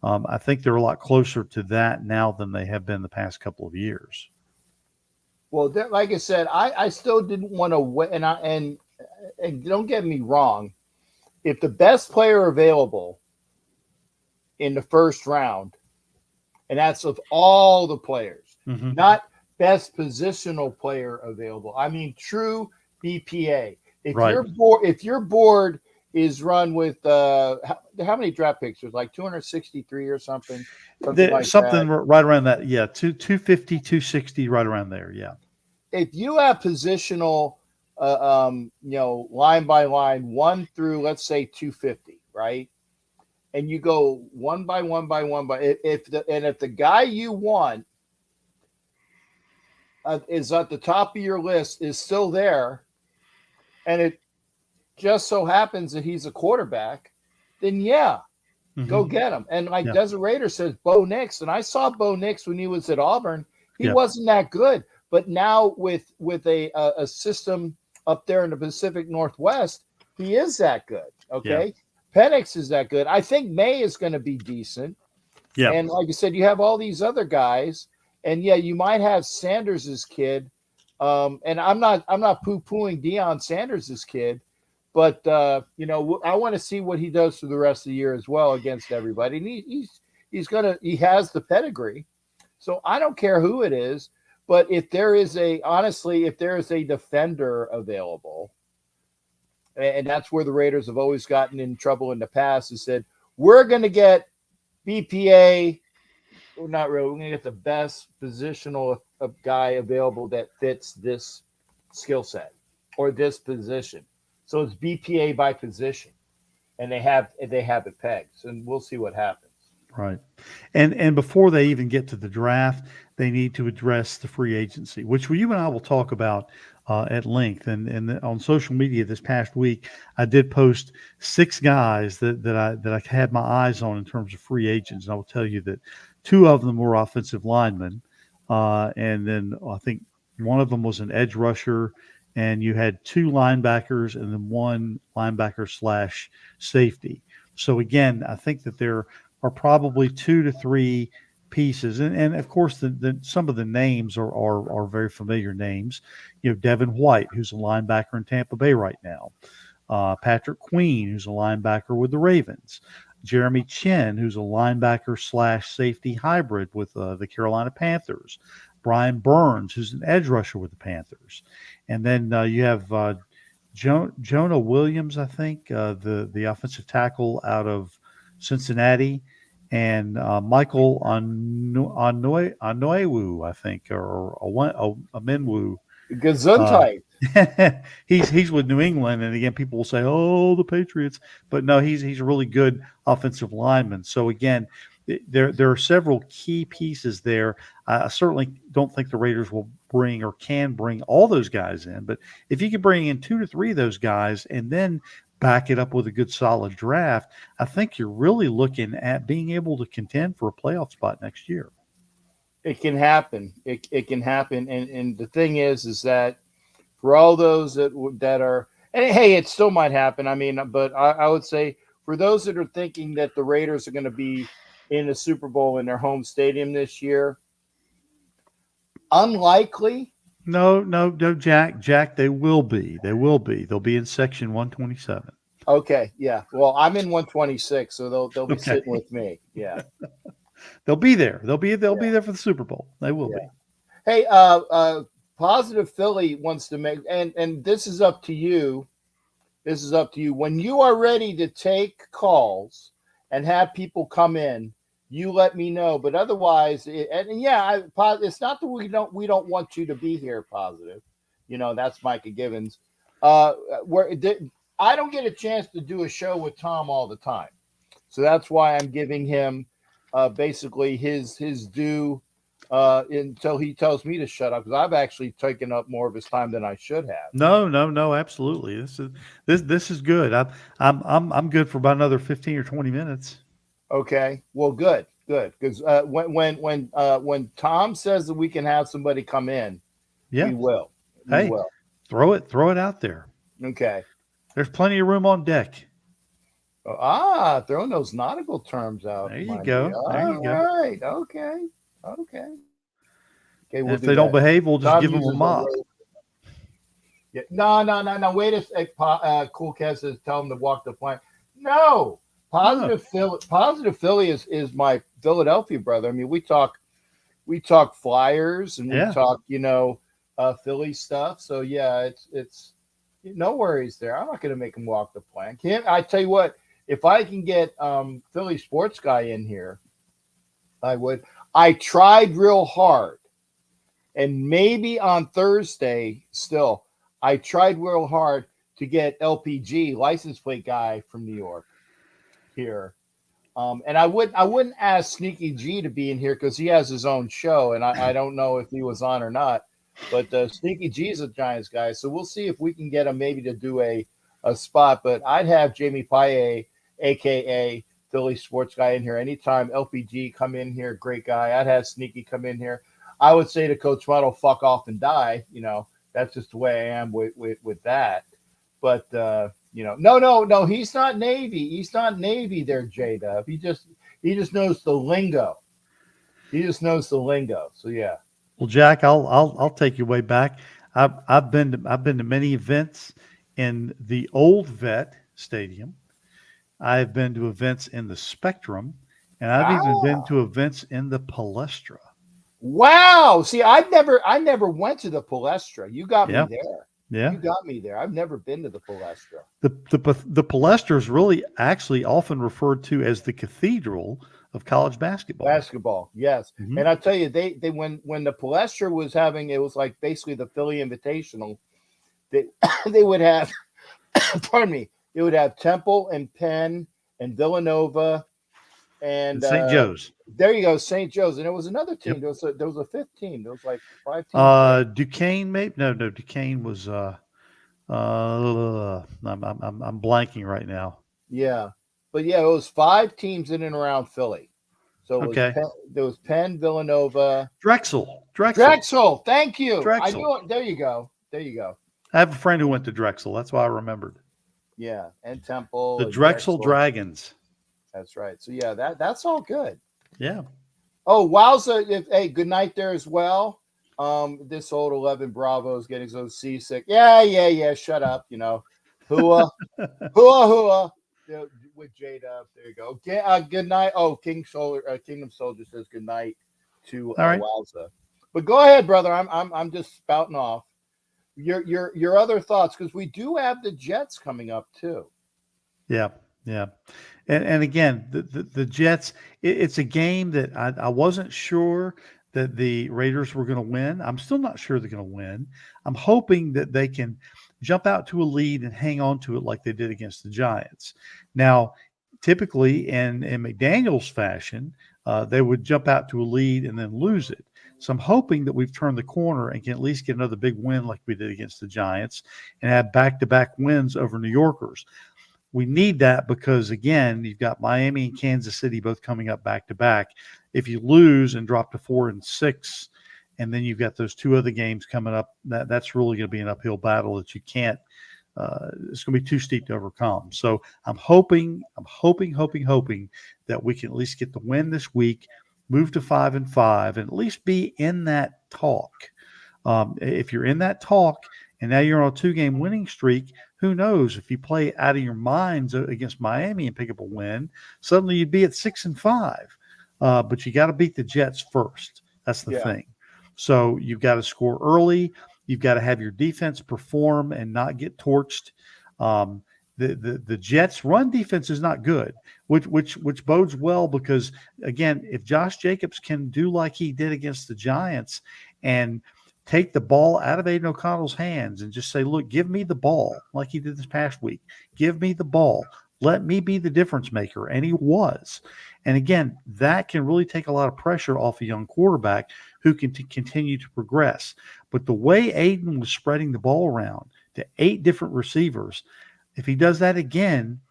I think they're a lot closer to that now than they have been the past couple of years. Well, like I said, I still didn't want to wait, and don't get me wrong, if the best player available in the first round, and that's of all the players, not best positional player available. I mean, true BPA. If your board is run with how many draft picks? There's like 263 or something. Something right around that. Yeah, 250, 260, right around there. Yeah. If you have positional, line by line, 1 through, let's say 250, right? And you go one by one by one by. If the guy you want is at the top of your list is still there, and it just so happens that he's a quarterback, then go get him. And like Desert Raider says, Bo Nix, and I saw Bo Nix when he was at Auburn. He wasn't that good, but now with a system up there in the Pacific Northwest, he is that good. Okay, Penix is that good. I think May is going to be decent. Yeah, and like you said, you have all these other guys. And yeah, you might have Sanders's kid. And I'm not poo-pooing Deion Sanders's kid, but I want to see what he does for the rest of the year as well against everybody. And he has the pedigree. So I don't care who it is, but if there is a defender available, and that's where the Raiders have always gotten in trouble in the past, is said, we're going to get BPA. Well, not really. We're going to get the best positional guy available that fits this skill set or this position. So it's BPA by position, and they have it pegged, and we'll see what happens. Right. And before they even get to the draft, they need to address the free agency, which you and I will talk about at length. And on social media this past week, I did post 6 guys that I had my eyes on in terms of free agents. And I will tell you that 2 of them were offensive linemen. And then I think one of them was an edge rusher, and you had 2 linebackers and then 1 linebacker / safety. So again, I think that there are probably 2 to 3 pieces. And of course, some of the names are very familiar names. You know, Devin White, who's a linebacker in Tampa Bay right now. Patrick Queen, who's a linebacker with the Ravens. Jeremy Chin, who's a linebacker / safety hybrid with the Carolina Panthers. Brian Burns, who's an edge rusher with the Panthers. And then you have Jonah Williams, I think, the offensive tackle out of Cincinnati, and Michael Anoewu, I think, or Amenwu. Gesundheit. He's with New England, and again, people will say, "Oh, the Patriots," but no, he's a really good offensive lineman. So again, there are several key pieces there. I certainly don't think the Raiders will bring or can bring all those guys in, but if you can bring in 2 to 3 of those guys and then back it up with a good solid draft, I think you're really looking at being able to contend for a playoff spot next year. It can happen. It can happen. And the thing is that for all those that are, and hey, it still might happen. I mean, but I would say for those that are thinking that the Raiders are going to be in the Super Bowl in their home stadium this year, unlikely. No, Jack. They will be. They'll be in section 127. Okay, yeah. Well, I'm in 126, so they'll be Okay. sitting with me. Yeah. They'll be there. They'll be there for the Super Bowl. They will be. Hey, Positive Philly wants to make, and this is up to you. This is up to you. When you are ready to take calls and have people come in, you let me know. But otherwise, it's not that we don't want you to be here. Positive, that's Micah Givens. I don't get a chance to do a show with Thom all the time, so that's why I'm giving him basically his due until he tells me to shut up, because I've actually taken up more of his time than I should have. No, absolutely. This is good. I'm good for about another 15 or 20 minutes. Okay, well, good, because when Thom says that we can have somebody come in, we will. We will. Throw it out there. Okay. There's plenty of room on deck. Throwing those nautical terms out. There you go. All right. Okay. We'll if they don't behave, we'll just give them a mop. Yeah. No. Wait a sec. Cool Cat says, tell them to walk the plank. No. Positive Philly is my Philadelphia brother. I mean, we talk Flyers and we talk, Philly stuff. So yeah, it's no worries there. I'm not going to make him walk the plank. I tell you what, if I can get Philly Sports Guy in here, I would. I tried real hard, and maybe on Thursday still, I tried real hard to get LPG, license plate guy from New York, here. And I wouldn't ask Sneaky G to be in here because he has his own show, and I don't know if he was on or not. But Sneaky G is a Giants guy, so we'll see if we can get him maybe to do a spot. But I'd have Jamie Paye, AKA Philly Sports Guy, in here anytime. LPG come in here, great guy. I'd have Sneaky come in here. I would say to Coach Motto, fuck off and die. That's just the way I am with that. But no, he's not Navy. He's not Navy there, J-Dub. He just knows the lingo. He just knows the lingo. So yeah. Well, Jack, I'll take you way back. I've been to many events in the old Vet Stadium. I've been to events in the Spectrum, and I've even been Ah, to events in the Palestra. wow. See, I never went to the Palestra. You got me Yeah, there. yeah. You got me there. I've never been to the Palestra. The Palestra is really actually often referred to as the cathedral of college basketball. Basketball, yes. Hmm. And I tell you, they when the Palestra was having, it was like basically the Philly Invitational. They they would have, pardon me, they would have Temple and Penn and Villanova and And St. Joe's. there you go, St. Joe's, and it was another Yep. team. There was a fifth team. There was like five teams there. Duquesne, maybe no. Duquesne was. I'm blanking right now. Yeah, but yeah, it was five teams in and around Philly. So it was Okay. there was Penn, Villanova, Drexel. Drexel. Thank you. I Drexel. knew it. There you go. There you go. I have a friend who went to Drexel. That's why I remembered. Yeah, and Temple The and Drexel Drexel. Dragons. That's right. So yeah, that's all good. Yeah. Oh, wowza! Hey, good night there as well. This old 11 Bravo is getting so seasick. Yeah. Shut up. Hua, hua. Yeah, with Jada. There you go. Okay, good night. Oh, Kingdom Soldier says good night to All right. Wowza. But go ahead, brother. I'm just spouting off your other thoughts, because we do have the Jets coming up too. Yeah. Yeah. And again, the Jets, it's a game that I wasn't sure that the Raiders were going to win. I'm still not sure they're going to win. I'm hoping that they can jump out to a lead and hang on to it like they did against the Giants. Now, typically in McDaniel's fashion, they would jump out to a lead and then lose it. So I'm hoping that we've turned the corner and can at least get another big win like we did against the Giants and have back-to-back wins over New Yorkers. We need that because, again, you've got Miami and Kansas City both coming up back to back. If you lose and drop to 4-6, and then you've got those two other games coming up, that's really going to be an uphill battle that you can't. It's going to be too steep to overcome. So I'm hoping that we can at least get the win this week, move to 5-5, and at least be in that talk. If you're in that talk and now you're on a 2-game winning streak, who knows, if you play out of your minds against Miami and pick up a win, suddenly you'd be at 6-5. But you got to beat the Jets first. That's the thing. So you've got to score early. You've got to have your defense perform and not get torched. The Jets' run defense is not good, which bodes well because, again, if Josh Jacobs can do like he did against the Giants and take the ball out of Aiden O'Connell's hands and just say, look, give me the ball like he did this past week. Give me the ball. Let me be the difference maker. And he was. And again, that can really take a lot of pressure off a young quarterback who can continue to progress. But the way Aiden was spreading the ball around to 8 different receivers, if he does that again,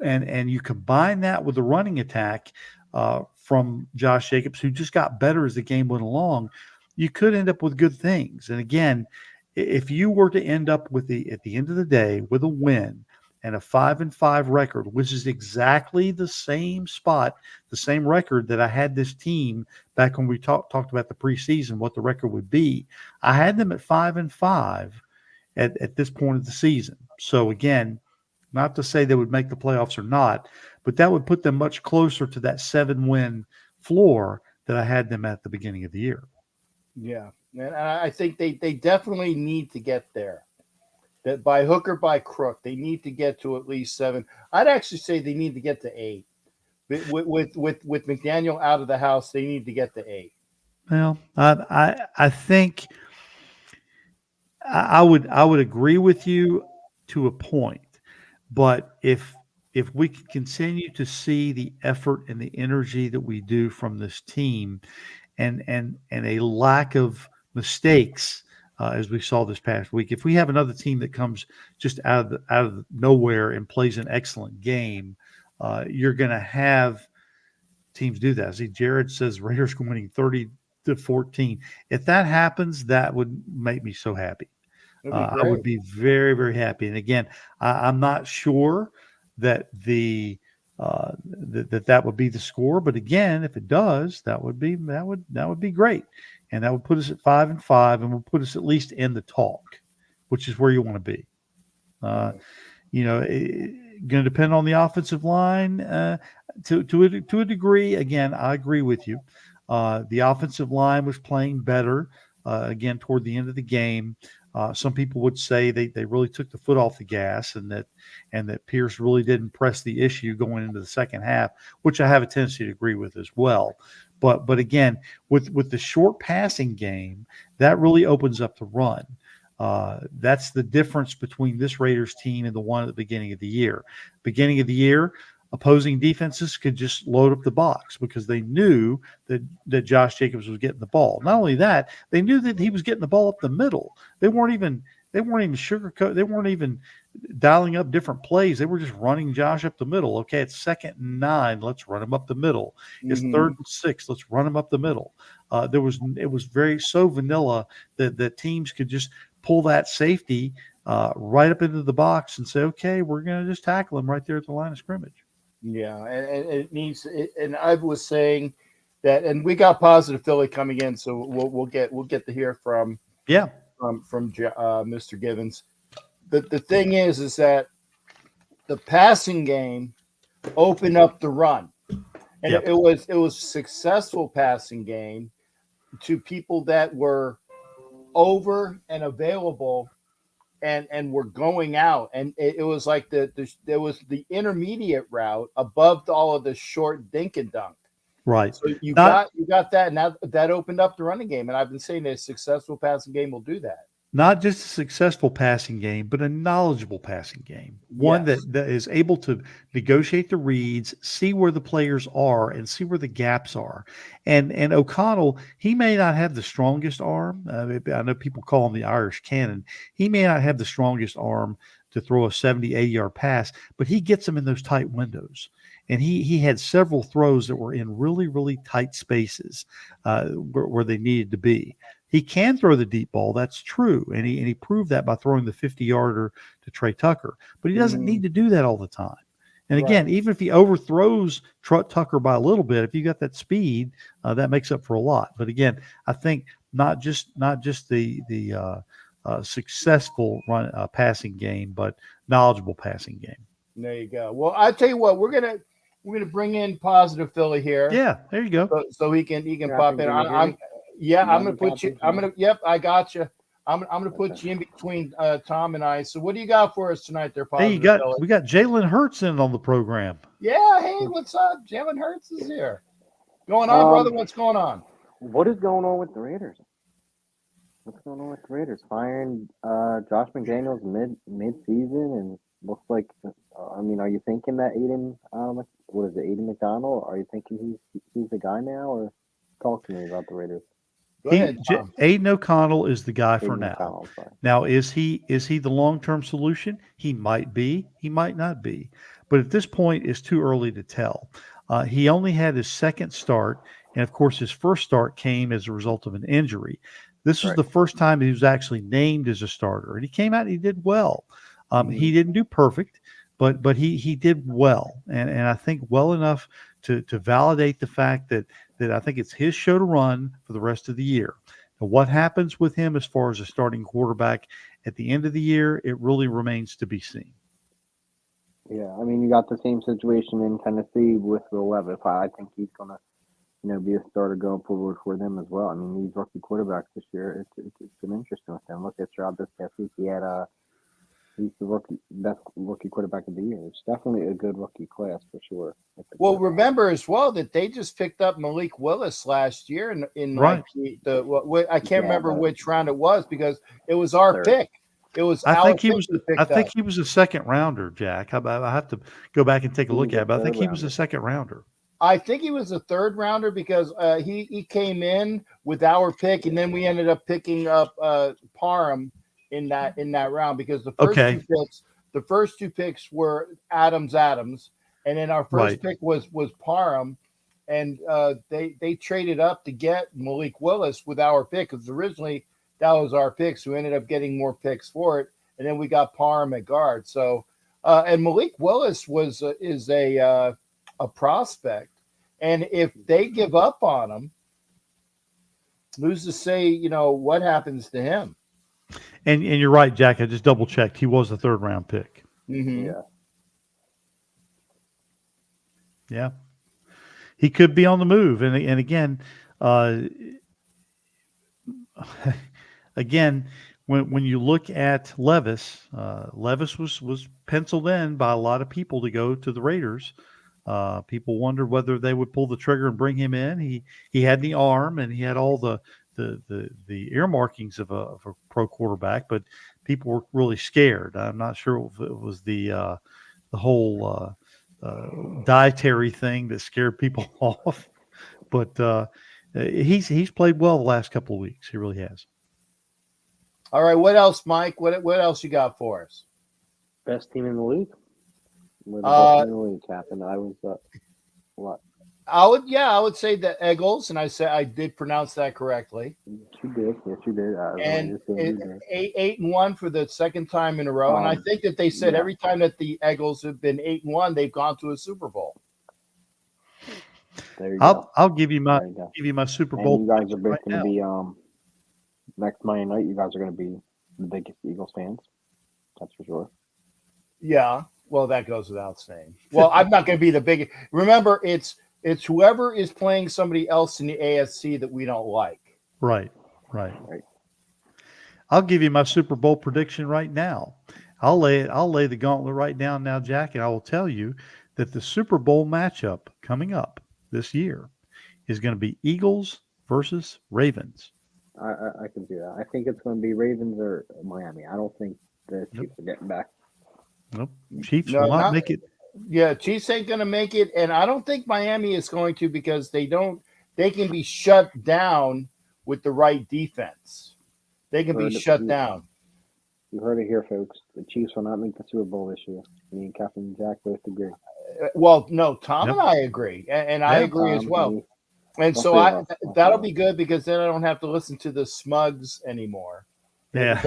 and you combine that with the running attack from Josh Jacobs, who just got better as the game went along, you could end up with good things. And again, if you were to end up at the end of the day with a win and a 5-5 record, which is exactly the same spot, the same record that I had this team back when we talked about the preseason, what the record would be. I had them at 5-5 at this point of the season. So again, not to say they would make the playoffs or not, but that would put them much closer to that 7-win floor that I had them at the beginning of the year. Yeah, and I think they definitely need to get there. That by hook or by crook, they need to get to at least 7. I'd actually say they need to get to 8. With McDaniel out of the house, they need to get to 8. Well, I think I would agree with you to a point, but if we can continue to see the effort and the energy that we do from this team, and a lack of mistakes, as we saw this past week. If we have another team that comes just out of nowhere and plays an excellent game, you're going to have teams do that. See, Jared says Raiders are winning 30-14. If that happens, that would make me so happy. I would be very, very happy. And again, I'm not sure that the that would be the score. But again, if it does, that would be great, and that would put us at 5-5, and would put us at least in the talk, which is where you want to be. Going to depend on the offensive line to a degree. Again, I agree with you. The offensive line was playing better again toward the end of the game. Some people would say they really took the foot off the gas, and that Pierce really didn't press the issue going into the second half, which I have a tendency to agree with as well. But again, with the short passing game, that really opens up the run. That's the difference between this Raiders team and the one at the beginning of the year. Beginning of the year, opposing defenses could just load up the box because they knew that Josh Jacobs was getting the ball. Not only that, they knew that he was getting the ball up the middle. They weren't even sugarcoat. They weren't even dialing up different plays. They were just running Josh up the middle. Okay, it's 2nd and 9. Let's run him up the middle. It's 3rd and 6. Let's run him up the middle. It was very so vanilla that teams could just pull that safety right up into the box and say, okay, we're going to just tackle him right there at the line of scrimmage. Yeah, and it needs. And I was saying that, and we got positive Philly coming in, so we'll get to hear from Mr. Givens. The thing is that the passing game opened up the run, and it was a successful passing game to people that were over and available and were going out, and it was like there was the intermediate route above all of the short dink and dunk. Right. So you got that, and that opened up the running game. And I've been saying that a successful passing game will do that. Not just a successful passing game, but a knowledgeable passing game. One that is able to negotiate the reads, see where the players are, and see where the gaps are. And O'Connell, he may not have the strongest arm. I know people call him the Irish cannon. He may not have the strongest arm to throw a 70, 80-yard pass, but he gets them in those tight windows. And he had several throws that were in really, really tight spaces where they needed to be. He can throw the deep ball, that's true, and he proved that by throwing the 50-yarder to Trey Tucker. But he doesn't need to do that all the time. And again, even if he overthrows Tucker by a little bit, if you got that speed, that makes up for a lot. But again, I think not just the successful passing game, but knowledgeable passing game. There you go. Well, I tell you what, we're gonna bring in positive Philly here. Yeah, there you go. So he can pop in. I'm gonna put you. Yep, I got you. I'm gonna put you in between Tom and I. So what do you got for us tonight, there, positive? Hey, we got Jalen Hurts in on the program. Yeah. Hey, what's up? Jalen Hurts is here. Going on, brother? What's going on? What is going on with the Raiders? Firing Josh McDaniels mid-season, and looks like. Are you thinking that Aiden McDonald? Are you thinking he's the guy now, or talk to me about the Raiders? Go ahead, Aiden O'Connell is the guy for Aiden now. Now, is he the long-term solution? He might be. He might not be. But at this point, it's too early to tell. He only had his second start, and of course, his first start came as a result of an injury. This was the first time he was actually named as a starter, and he came out and he did well. He didn't do perfect, but he did well, and I think well enough to validate the fact that I think it's his show to run for the rest of the year. Now, what happens with him as far as a starting quarterback at the end of the year, it really remains to be seen. Yeah, you got the same situation in Tennessee with Will Levis. I think he's gonna, be a starter going forward for them as well. These rookie quarterbacks this year, it's been interesting with them. Look at Stroud this past week. He's the best rookie quarterback of the year. It's definitely a good rookie class for sure. Well, remember as well that they just picked up Malik Willis last year in right. I can't remember which round it was because it was our pick. It was I think he was a second rounder, Jack. I have to go back and take a look at it, but I think he was a second rounder. I think he was a third rounder because he came in with our pick, and then we ended up picking up Parham in that round because the first two picks were Adams, and then our first pick was Parham, and they traded up to get Malik Willis with our pick because originally that was our pick, so we ended up getting more picks for it, and then we got Parham at guard. So and Malik Willis is a a prospect, and if they give up on him, who's to say, what happens to him? And you're right, Jack. I just double checked. He was a 3rd round pick. Mm-hmm. Yeah. Yeah. He could be on the move. And again, again, when you look at Levis, Levis was penciled in by a lot of people to go to the Raiders. People wondered whether they would pull the trigger and bring him in. He had the arm and he had all the earmarkings of a pro quarterback, but people were really scared. I'm not sure if it was the whole dietary thing that scared people off, but he's played well the last couple of weeks. He really has. All right, what else, Mike? What else you got for us? Best team in the league. We're the best team in the league, Captain. I was what? I would say the Eagles, and I did pronounce that correctly. You did, yes, you did. And 8-1 for the 2nd time in a row. And I think that they said every time that the Eagles have been 8-1, they've gone to a Super Bowl. There you go. I'll give you my Super Bowl. And you guys are both going to be next Monday night. You guys are going to be the biggest Eagles fans. That's for sure. Yeah, well, that goes without saying. Well, I'm not going to be the biggest. Remember, it's whoever is playing somebody else in the AFC that we don't like. Right. I'll give you my Super Bowl prediction right now. I'll lay the gauntlet right down now, Jack, and I will tell you that the Super Bowl matchup coming up this year is going to be Eagles versus Ravens. I can do that. I think it's going to be Ravens or Miami. I don't think the Chiefs are getting back. Nope. Chiefs will not make it. Yeah, Chiefs ain't going to make it, and I don't think Miami is going to because they can be shut down with the right defense. They can be shut down. You heard it here, folks. The Chiefs will not make the Super Bowl this year. Me and Captain Jack both agree. Well, no, Tom and I agree, and I agree as well. And so that'll be good because then I don't have to listen to the Smugs anymore. Yeah,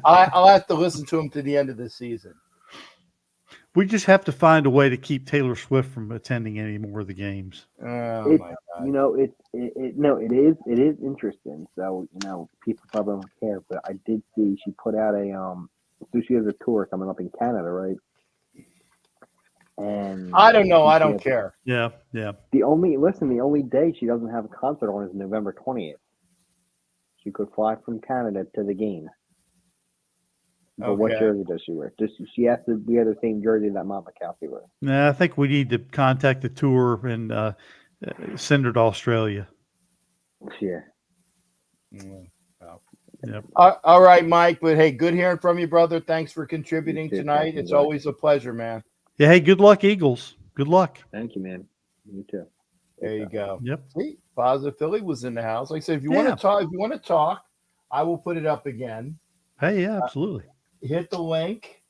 I'll have to listen to them to the end of the season. We just have to find a way to keep Taylor Swift from attending any more of the games. Oh my God! It is interesting. So people probably don't care, but I did see she put out so she has a tour coming up in Canada, right? And I don't know. I don't care. Yeah. The only day she doesn't have a concert on is November 20th. She could fly from Canada to the game. But what jersey does she wear? She has to wear the same jersey that Mama Kathy wears. Nah, I think we need to contact the tour and send her to Australia. Yeah. Yep. All right, Mike. But hey, good hearing from you, brother. Thanks for contributing tonight. It's always a pleasure, man. Yeah. Hey, good luck, Eagles. Good luck. Thank you, man. You too. There you go. Yep. See, Positive Philly was in the house. Like I said, if you want to talk, I will put it up again. Hey, yeah, absolutely. Hit the link.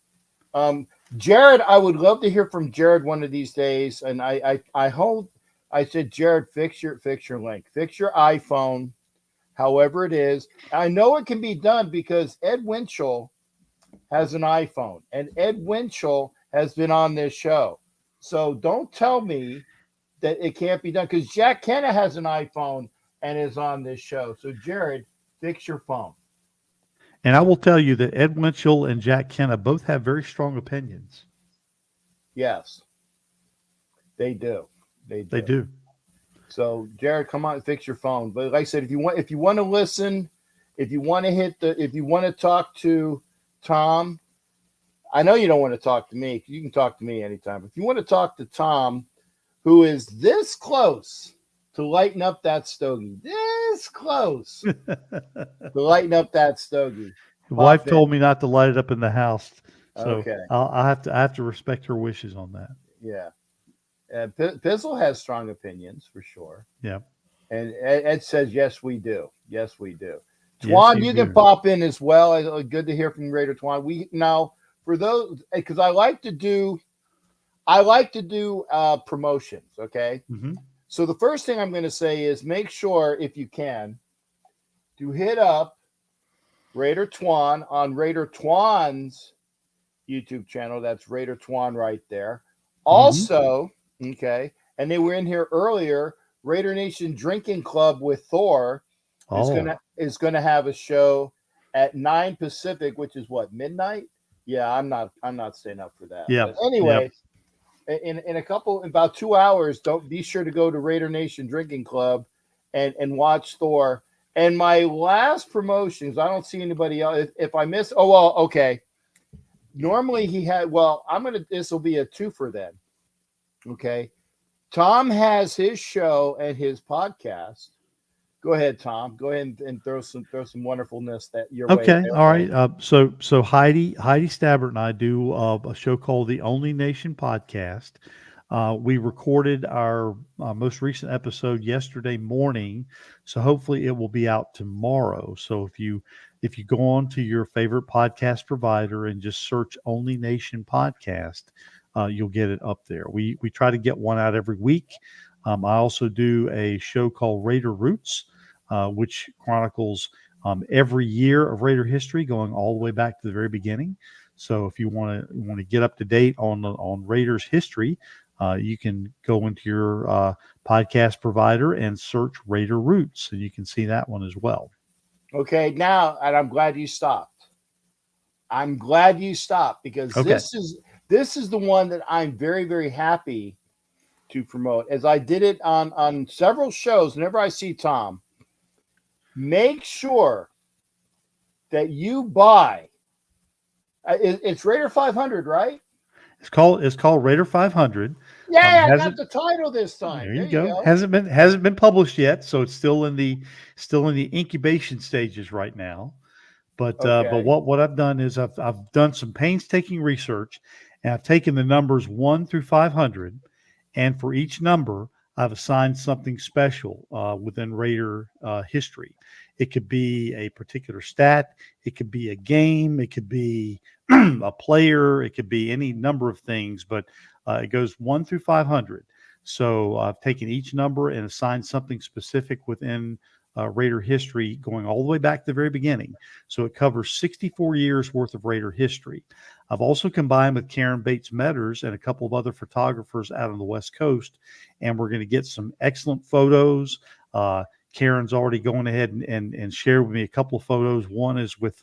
Jared, I would love to hear from Jared one of these days. And I said, Jared, fix your link. Fix your iPhone, however it is. I know it can be done because Ed Winchell has an iPhone. And Ed Winchell has been on this show. So don't tell me that it can't be done because Jack Kenna has an iPhone and is on this show. So, Jared, fix your phone. And I will tell you that Ed Winchell and Jack Kenna both have very strong opinions. Yes, they do. They do. So, Jared, come on, fix your phone. But like I said, if you want to listen, if you want to talk to Tom, I know you don't want to talk to me. You can talk to me anytime. If you want to talk to Tom, who is this close to lighten up that stogie, this close to lighten up that stogie. The wife told me not to light it up in the house, so okay. I have to respect her wishes on that. Yeah, Pizzle has strong opinions for sure. Yeah, and Ed says yes, we do. Yes, we do. Twan, yes, you can pop in as well. Good to hear from Raider Twan. We now for those because I like to do promotions. Okay. Mm-hmm. So the first thing I'm going to say is make sure, if you can, to hit up Raider Twan on Raider Twan's YouTube channel. That's Raider Twan right there. Also, okay, and they were in here earlier. Raider Nation Drinking Club with Thor is gonna have a show at 9 Pacific, which is what, midnight? Yeah, I'm not staying up for that. Yeah. But anyway, in about 2 hours, don't be sure to go to Raider Nation Drinking Club and watch Thor. And my last promotions, I don't see anybody else. If I miss, oh well, okay. Normally he had. Well, this will be a twofer then. Okay, Thom has his show and his podcast. Go ahead, Thom. Go ahead and throw some wonderfulness that your way. Okay, all right. So Heidi Stabbert and I do a show called the Only Nation Podcast. We recorded our most recent episode yesterday morning, so hopefully it will be out tomorrow. So if you go on to your favorite podcast provider and just search Only Nation Podcast, you'll get it up there. We try to get one out every week. I also do a show called Raider Roots, which chronicles every year of Raider history, going all the way back to the very beginning. So if you want to get up to date on Raiders history, you can go into your podcast provider and search Raider Roots, and you can see that one as well. Okay, now, and I'm glad you stopped. I'm glad you stopped because this is the one that I'm very, very happy to promote, as I did it on several shows. Whenever I see Thom, make sure that you buy. It's Raider 500, right? It's called Raider 500. Yeah, I got the title this time. There you go. Hasn't been published yet, so it's still in the incubation stages right now. But what I've done is I've done some painstaking research, and I've taken the numbers 1 through 500, and for each number I've assigned something special within Raider history. It could be a particular stat, it could be a game, it could be a player, it could be any number of things, but it goes 1 through 500. So I've taken each number and assigned something specific within Raider history, going all the way back to the very beginning. So it covers 64 years worth of Raider history. I've also combined with Karen Bates-Metters and a couple of other photographers out on the West Coast, and we're going to get some excellent photos. Karen's already going ahead and shared with me a couple of photos. One is with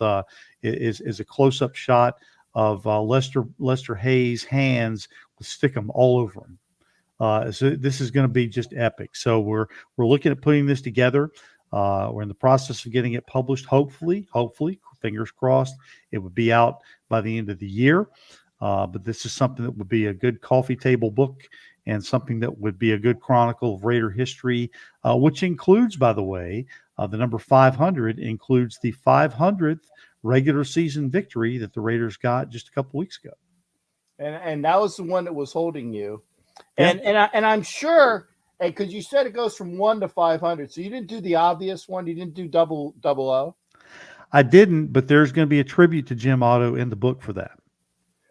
is a close-up shot of Lester Hayes' hands with Stickum all over him. So this is going to be just epic. So we're looking at putting this together. We're in the process of getting it published. Hopefully, fingers crossed, it would be out by the end of the year. But this is something that would be a good coffee table book and something that would be a good chronicle of Raider history, which includes, by the way, the number 500 includes the 500th regular season victory that the Raiders got just a couple weeks ago. And that was the one that was holding you. Yeah. And I'm sure, because you said it goes from 1 to 500, so you didn't do the obvious one. You didn't do double O. I didn't, but there's going to be a tribute to Jim Otto in the book for that.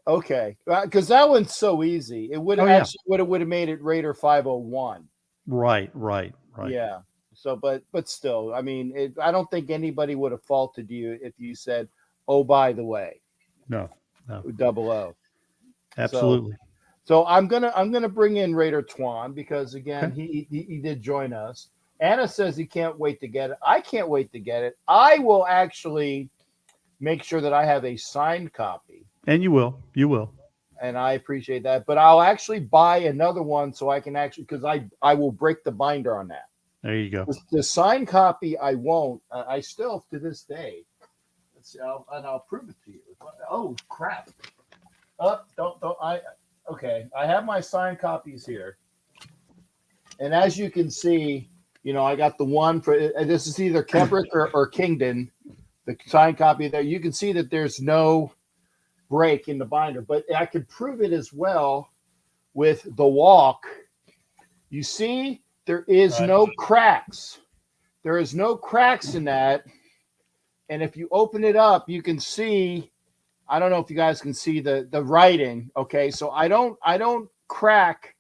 Okay, because that one's so easy. It would have would have made it Raider 501. Right. Yeah. So, but still, I mean, I don't think anybody would have faulted you if you said, "Oh, by the way." No. Double O. Absolutely. So I'm gonna bring in Raider Twan because again he did join us. Anna says he can't wait to get it. I can't wait to get it. I will actually make sure that I have a signed copy. And you will. And I appreciate that. But I'll actually buy another one so I can actually, because I will break the binder on that. There you go. The signed copy I won't. I still to this day. Let's see, I'll prove it to you. Oh crap! Don't I? Okay, I have my signed copies here, and as you can see, I got the one for this is either Kemprick or Kingdon, the signed copy there. You can see that there's no break in the binder, but I could prove it as well with the walk. You see, there is no cracks. There is no cracks in that, and if you open it up, you can see. I don't know if you guys can see the writing. Okay, so I don't crack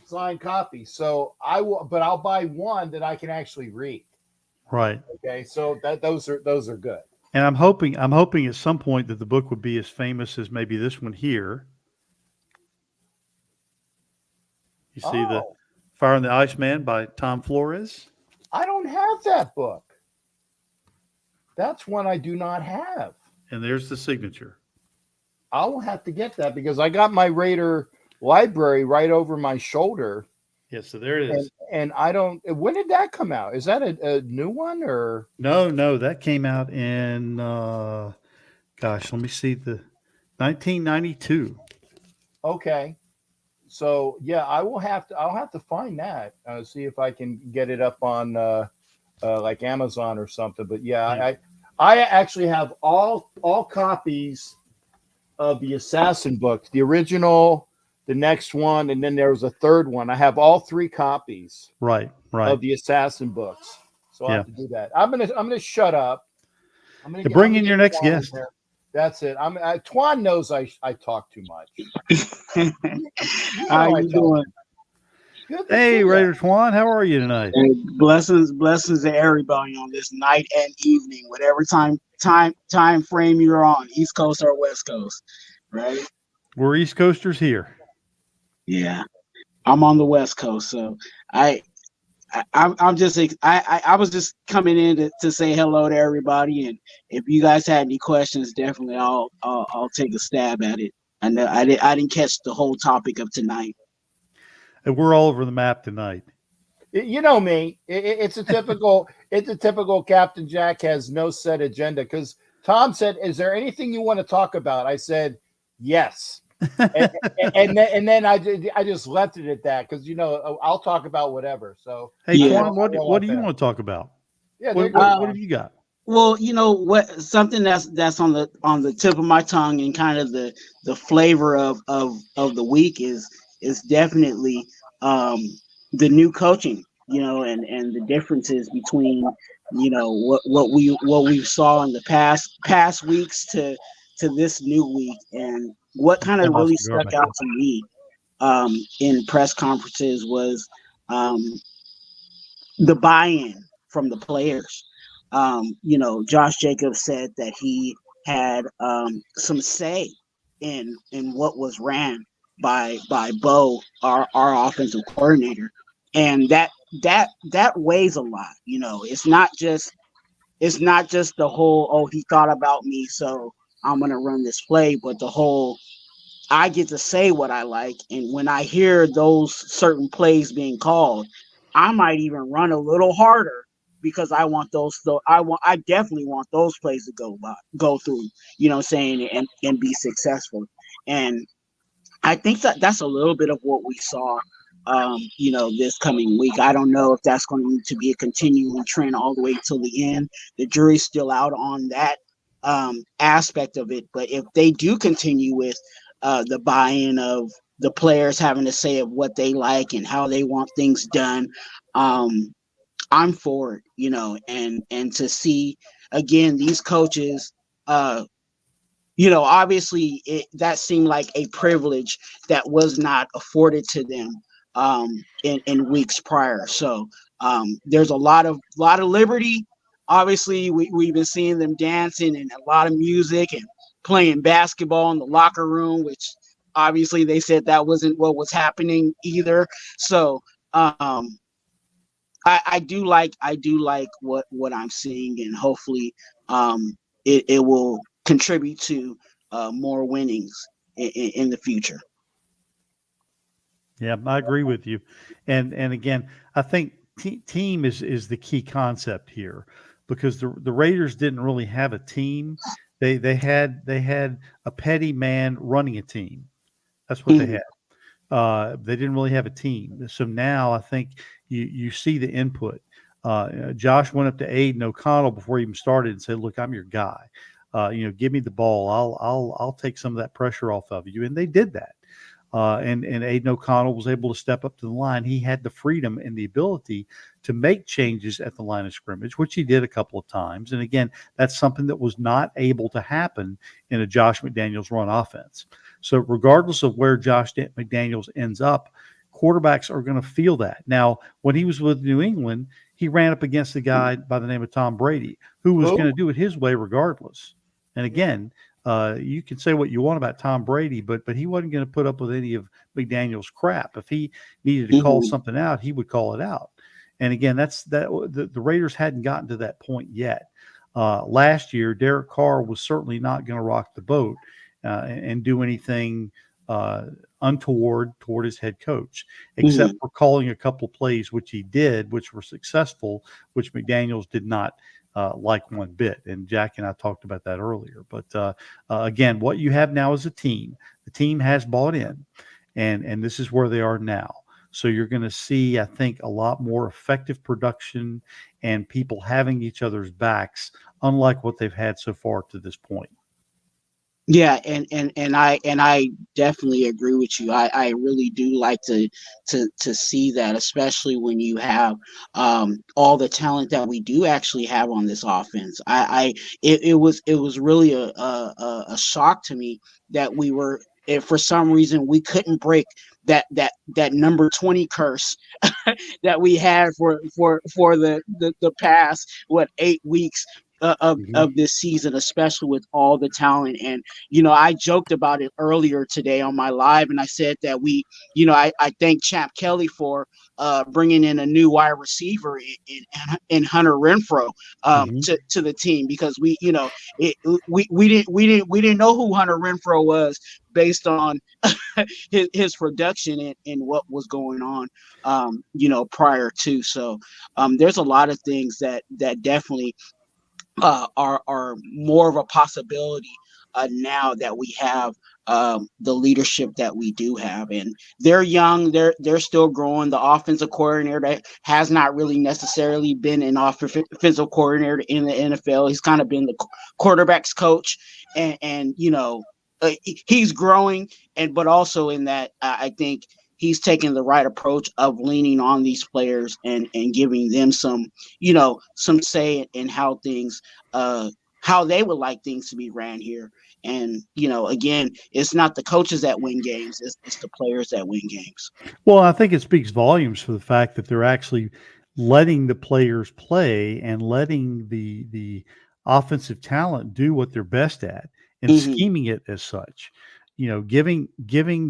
signed copy. So I'll buy one that I can actually read. Right. Okay, so those are good. And I'm hoping at some point that the book would be as famous as maybe this one here. You see the Oh, Fire and the Iceman by Tom Flores. I don't have that book. That's one I do not have. And there's the signature. I will have to get that because I got my Raider library right over my shoulder. Yeah, so there it is. And I don't. When did that come out? Is that a new one or? No, that came out in let me see, the 1992. Okay. So yeah, I'll have to find that. See if I can get it up on like Amazon or something. But yeah, Yeah. I actually have all copies of the Assassin books, the original, the next one, and then there was a third one. I have all 3 copies Right. of the Assassin books. So I have to do that. I'm gonna shut up. I'm gonna Bring in get your next Twan in guest. there. That's it. Twan knows I talk too much. How you doing? Good to Hey, see ya. Raider Twan, how are you tonight? And blessings to everybody on this night and evening, whatever time frame you're on, East Coast or West Coast, right? We're East Coasters here. Yeah, I'm on the West Coast, so I'm just I was just coming in to say hello to everybody, and if you guys had any questions, definitely I'll take a stab at it. I know I didn't catch the whole topic of tonight. And we're all over the map tonight. You know me. It's a typical Captain Jack has no set agenda. Because Tom said, "Is there anything you want to talk about?" I said, "Yes," and then I just left it at that because I'll talk about whatever. So Hey, Yeah. Twan, what do you want to talk about? yeah, What have you got? Well, you know what? Something that's on the tip of my tongue and kind of the flavor of the week is definitely the new coaching. And the differences between what we saw in the past weeks to this new week, and what kind of really stuck out to me in press conferences was the buy-in from the players. Josh Jacobs said that he had some say in what was ran by Bo, our offensive coordinator, and that weighs a lot. It's not just the whole, he thought about me, so I'm gonna run this play, but the whole, I get to say what I like, and when I hear those certain plays being called, I might even run a little harder because I want those. So I definitely want those plays to go through. Saying, and be successful. And I think that's a little bit of what we saw. This coming week. I don't know if that's going to be a continuing trend all the way till the end. The jury's still out on that aspect of it. But if they do continue with the buy-in of the players having to say of what they like and how they want things done, I'm for it, and to see again these coaches, obviously that seemed like a privilege that was not afforded to them in weeks prior. So there's a lot of liberty. Obviously, we've been seeing them dancing and a lot of music and playing basketball in the locker room, which obviously they said that wasn't what was happening either. So I do like what I'm seeing, and hopefully it will contribute to more winnings in the future. Yeah, I agree with you. And again, I think team is the key concept here, because the Raiders didn't really have a team. They had a petty man running a team. That's what they had. They didn't really have a team. So now I think you see the input. Josh went up to Aiden O'Connell before he even started and said, "Look, I'm your guy. Give me the ball. I'll take some of that pressure off of you." And they did that. And Aiden O'Connell was able to step up to the line. He had the freedom and the ability to make changes at the line of scrimmage, which he did a couple of times. And again, that's something that was not able to happen in a Josh McDaniels run offense. So regardless of where Josh McDaniels ends up, quarterbacks are going to feel that. Now, when he was with New England, he ran up against a guy by the name of Tom Brady, who was going to do it his way regardless. And again, You can say what you want about Tom Brady, but he wasn't going to put up with any of McDaniel's crap. If he needed to call something out, he would call it out. And again, the Raiders hadn't gotten to that point yet. Last year, Derek Carr was certainly not going to rock the boat and do anything untoward toward his head coach, except for calling a couple plays, which he did, which were successful, which McDaniels did not like one bit. And Jack and I talked about that earlier. But again, what you have now is a team. The team has bought in, and this is where they are now. So you're going to see, I think, a lot more effective production and people having each other's backs, unlike what they've had so far to this point. Yeah, and I definitely agree with you. I really do like to see that, especially when you have all the talent that we do actually have on this offense. It was really a shock to me that we were, if for some reason we couldn't break that number 20 curse that we had for the past 8 weeks of this season, especially with all the talent. And I joked about it earlier today on my live, and I said that I thank Champ Kelly for bringing in a new wide receiver in Hunter Renfrow to the team, because we didn't know who Hunter Renfrow was based on his production and what was going on prior to. So there's a lot of things that definitely are more of a possibility now that we have the leadership that we do have. And they're young, they're still growing. The offensive coordinator that has not really necessarily been an offensive coordinator in the NFL. He's kind of been the quarterback's coach, and he's growing, but also in that I think he's taking the right approach of leaning on these players and giving them some say in how things, how they would like things to be ran here. And, again, it's not the coaches that win games, it's the players that win games. Well, I think it speaks volumes for the fact that they're actually letting the players play and letting the offensive talent do what they're best at and scheming it as such. Giving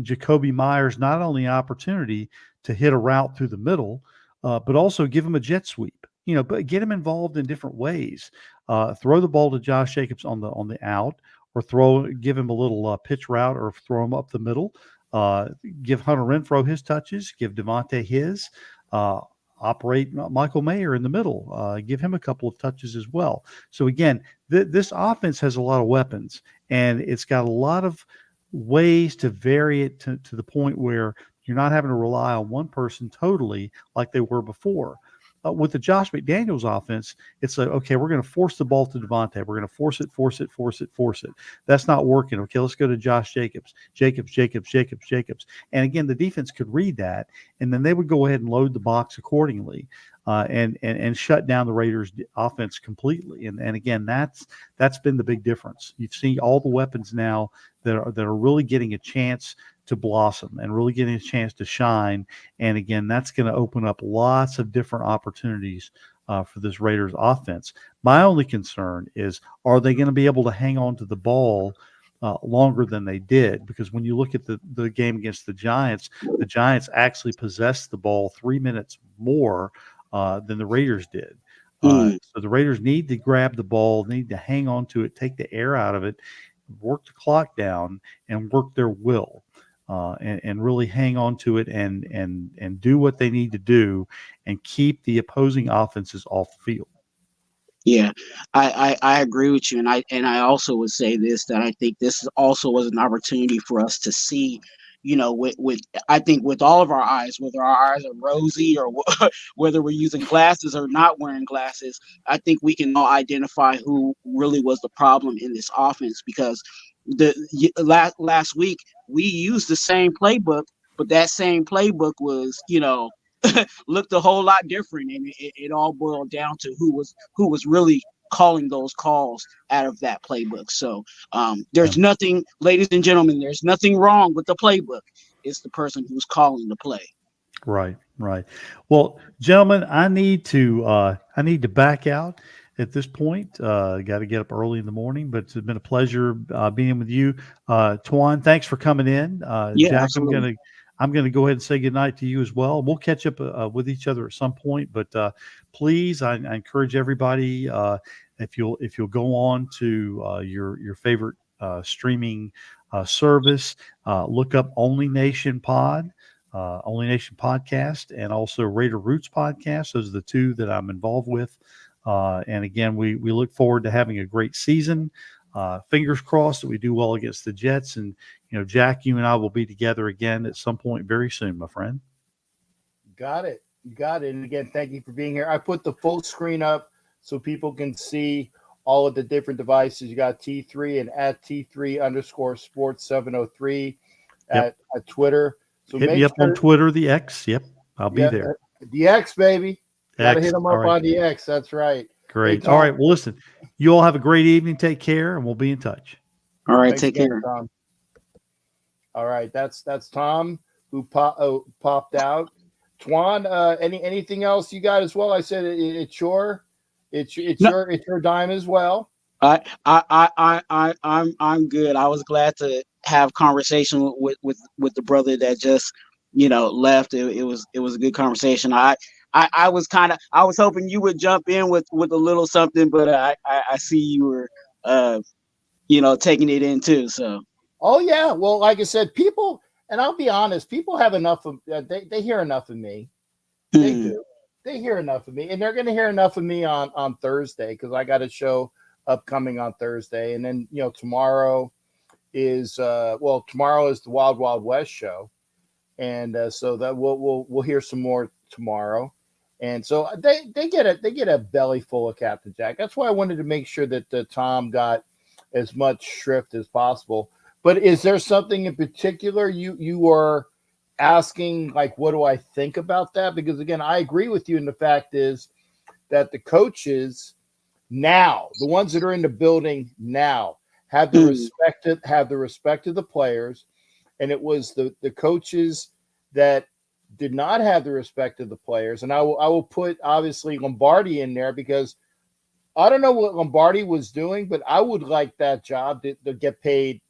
Jacoby Myers not only an opportunity to hit a route through the middle, but also give him a jet sweep. But get him involved in different ways. Throw the ball to Josh Jacobs on the out, or give him a little pitch route, or throw him up the middle. Give Hunter Renfrow his touches. Give Devontae his. Operate Michael Mayer in the middle. Give him a couple of touches as well. So again, this offense has a lot of weapons, and it's got a lot of ways to vary it to the point where you're not having to rely on one person totally like they were before. With the Josh McDaniels offense, it's like, okay, we're going to force the ball to Devontae. We're going to force it. That's not working. Okay, let's go to Josh Jacobs. And again, the defense could read that, and then they would go ahead and load the box accordingly, and shut down the Raiders' offense completely. And again, that's been the big difference. You've seen all the weapons now that are really getting a chance to blossom and really getting a chance to shine. And again, that's going to open up lots of different opportunities for this Raiders offense. My only concern is, are they going to be able to hang on to the ball longer than they did? Because when you look at the game against the Giants actually possessed the ball 3 minutes more than the Raiders did. So the Raiders need to grab the ball, need to hang on to it, take the air out of it, work the clock down, and work their will. And really hang on to it and do what they need to do and keep the opposing offenses off the field. Yeah, I agree with you, and I also would say this, that I think this also was an opportunity for us to see, with I think with all of our eyes, whether our eyes are rosy or whether we're using glasses or not wearing glasses, I think we can all identify who really was the problem in this offense, because last week we used the same playbook, but that same playbook was, looked a whole lot different, and it all boiled down to who was really calling those calls out of that playbook. So there's nothing, ladies and gentlemen, there's nothing wrong with the playbook. It's the person who's calling the play. Right. Well, gentlemen, I need to back out at this point. Got to get up early in the morning, but it's been a pleasure being with you. Twan, thanks for coming in. Yeah, Jack, absolutely. I'm gonna go ahead and say goodnight to you as well. We'll catch up with each other at some point, but please, I encourage everybody if you'll go on to your favorite streaming service, look up Only Nation Pod. Only Nation Podcast and also Raider Roots Podcast. Those are the two that I'm involved with. And again, we look forward to having a great season. Fingers crossed that we do well against the Jets. And, Jack, you and I will be together again at some point very soon, my friend. Got it. You got it. And again, thank you for being here. I put the full screen up so people can see all of the different devices. You got T3 and at T3_sports703 at Twitter. So Hit me up on Twitter, the X. Yep, I'll be there. The X, baby. Got to hit them up right. on the X. That's right. Great. Hey, all right. Well, listen, you all have a great evening. Take care, and we'll be in touch. All right. Thanks Take again, care. Thom. All right. That's Thom who popped out. Twan, anything else you got as well? I said it's your dime as well. I'm good. I was glad to have conversation with the brother that just left. It was a good conversation. I was hoping you would jump in with a little something, but I see you were taking it in too. So oh yeah, well, like I said, people, and I'll be honest, people have enough of they hear enough of me. They do. They hear enough of me, and they're going to hear enough of me on Thursday because I got a show upcoming on Thursday, and then tomorrow is the Wild Wild West show, and so that we'll hear some more tomorrow, and so they get a belly full of Captain Jack. That's why I wanted to make sure that Thom got as much shrift as possible. But is there something in particular you are asking, like, what do I think about that? Because again, I agree with you, and the fact is that the coaches now, the ones that are in the building now, have the respect of the players, and it was the coaches that did not have the respect of the players. And I will put obviously Lombardi in there because I don't know what Lombardi was doing, but I would like that job to get paid.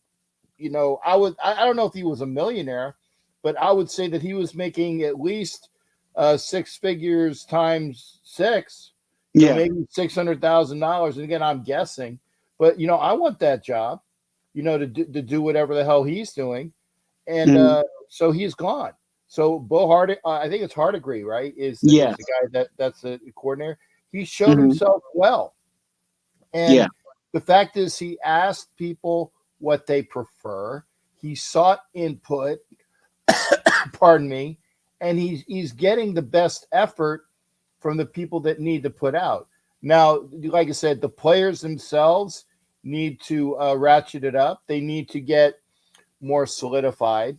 I don't know if he was a millionaire, but I would say that he was making at least 6 figures times 6. Maybe $600,000. And again, I'm guessing, but I want that job, to do whatever the hell he's doing. And so he's gone. So Bo Hard, I think it's Hardigree, right? Is the guy that's the coordinator. He showed himself well. And the fact is, he asked people what they prefer. He sought input, pardon me, and he's getting the best effort from the people that need to put out. Now, like I said, the players themselves need to ratchet it up. They need to get more solidified.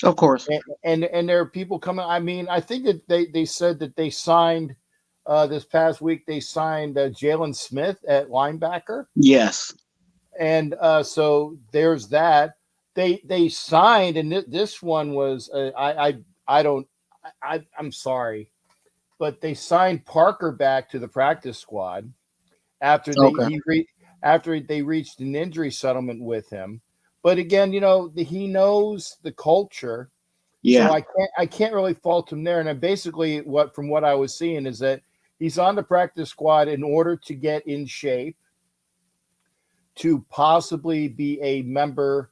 Of course. And there are people coming. I mean, I think that they said that they signed this past week, they signed Jalen Smith at linebacker. Yes. And so there's that. They signed, and this one was I'm sorry, but they signed Parker back to the practice squad after they reached an injury settlement with him. But again, he knows the culture. Yeah. So I can't really fault him there. And basically from what I was seeing is that he's on the practice squad in order to get in shape to possibly be a member,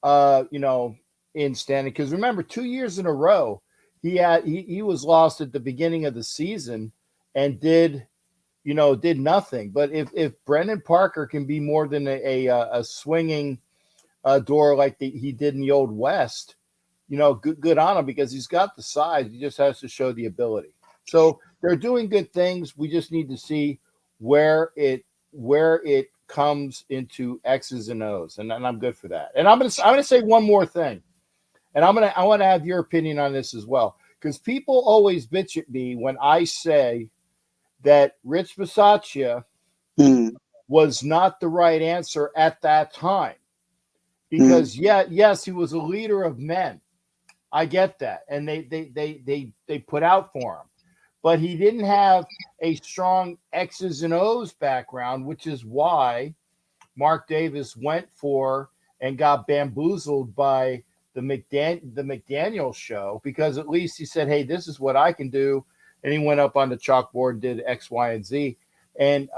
in standing. Because remember, 2 years in a row, he was lost at the beginning of the season and did nothing. But if Brendan Parker can be more than a swinging door like he did in the Old West, good on him because he's got the size. He just has to show the ability. So they're doing good things. We just need to see where it comes into X's and O's, and I'm good for that. And I'm gonna say one more thing, and I want to have your opinion on this as well, because people always bitch at me when I say that Rich Bisaccia was not the right answer at that time, because yes, he was a leader of men. I get that, and they put out for him. but he didn't have a strong X's and O's background, which is why Mark Davis went for and got bamboozled by the McDaniel show, because at least he said, hey, this is what I can do. And he went up on the chalkboard and did X, Y, and Z. And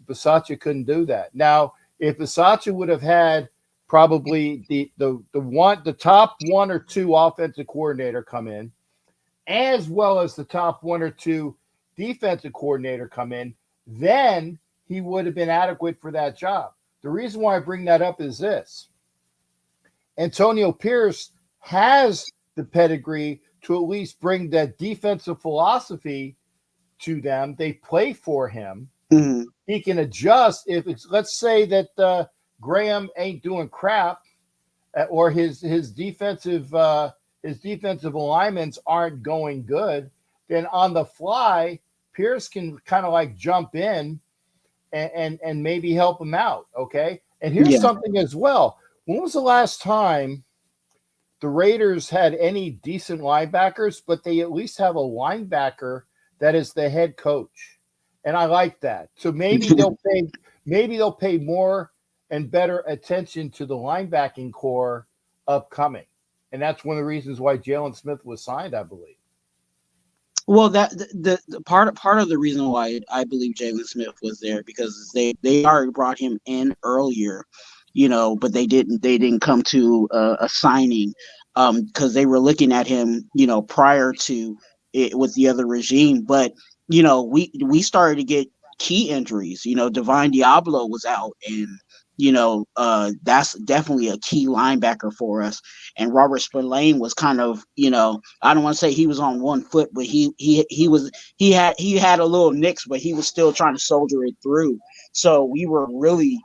Bisaccia couldn't do that. Now, if Bisaccia would have had probably the top one or two offensive coordinator come in, as well as the top one or two defensive coordinator come in, then he would have been adequate for that job. The reason why I bring that up is this. Antonio Pierce has the pedigree to at least bring that defensive philosophy to them. They play for him. Mm-hmm. He can adjust. If it's, let's say that Graham ain't doing crap, or his defensive alignments aren't going good, then on the fly, Pierce can kind of like jump in and maybe help him out. Okay. And here's something as well. When was the last time the Raiders had any decent linebackers, but they at least have a linebacker that is the head coach? And I like that. So maybe they'll pay more and better attention to the linebacking core upcoming. And that's one of the reasons why Jalen Smith was signed, I believe. Well, that the part of the reason why I believe Jalen Smith was there, because they already brought him in earlier, but they didn't come to a signing, because they were looking at him, prior to it with the other regime. But we started to get key injuries. Divine Diablo was out, and that's definitely a key linebacker for us. And Robert Spillane was kind of, I don't want to say he was on one foot, but he had a little nicks, but he was still trying to soldier it through. So we were really,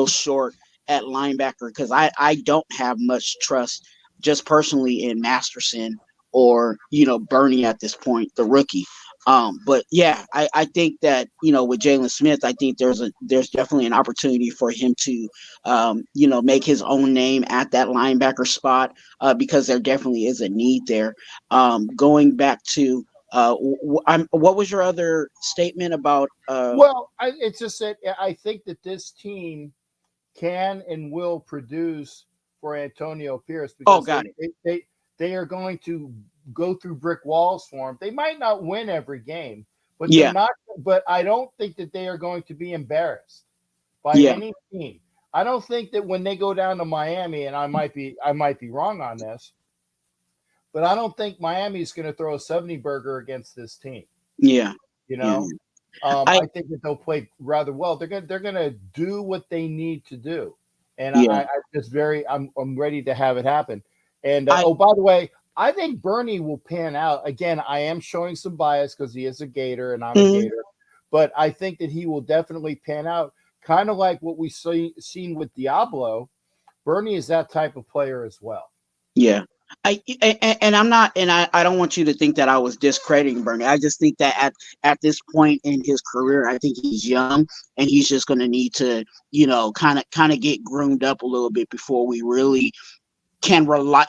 short at linebacker, because I don't have much trust just personally in Masterson or, Bernie at this point, the rookie. But yeah, I think that, with Jalen Smith, I think there's definitely an opportunity for him to, make his own name at that linebacker spot, because there definitely is a need there. Going back to, what was your other statement about? It's just that I think that this team can and will produce for Antonio Pierce, because they are going to go through brick walls for him. They might not win every game, but they're not. But I don't think that they are going to be embarrassed by any team. I don't think that when they go down to Miami, and I might be wrong on this, but I don't think Miami's going to throw a 70 burger against this team. Yeah, I think that they'll play rather well. They're gonna do what they need to do, and I'm ready to have it happen. And by the way, I think Bernie will pan out. Again, I am showing some bias because he is a Gator and I'm a Gator, but I think that he will definitely pan out, kind of like what we seen with Diablo. Bernie is that type of player as well. Yeah. I'm not, and I don't want you to think that I was discrediting Bernie. I just think that at this point in his career, I think he's young and he's just going to need to, kind of get groomed up a little bit before we really can rely,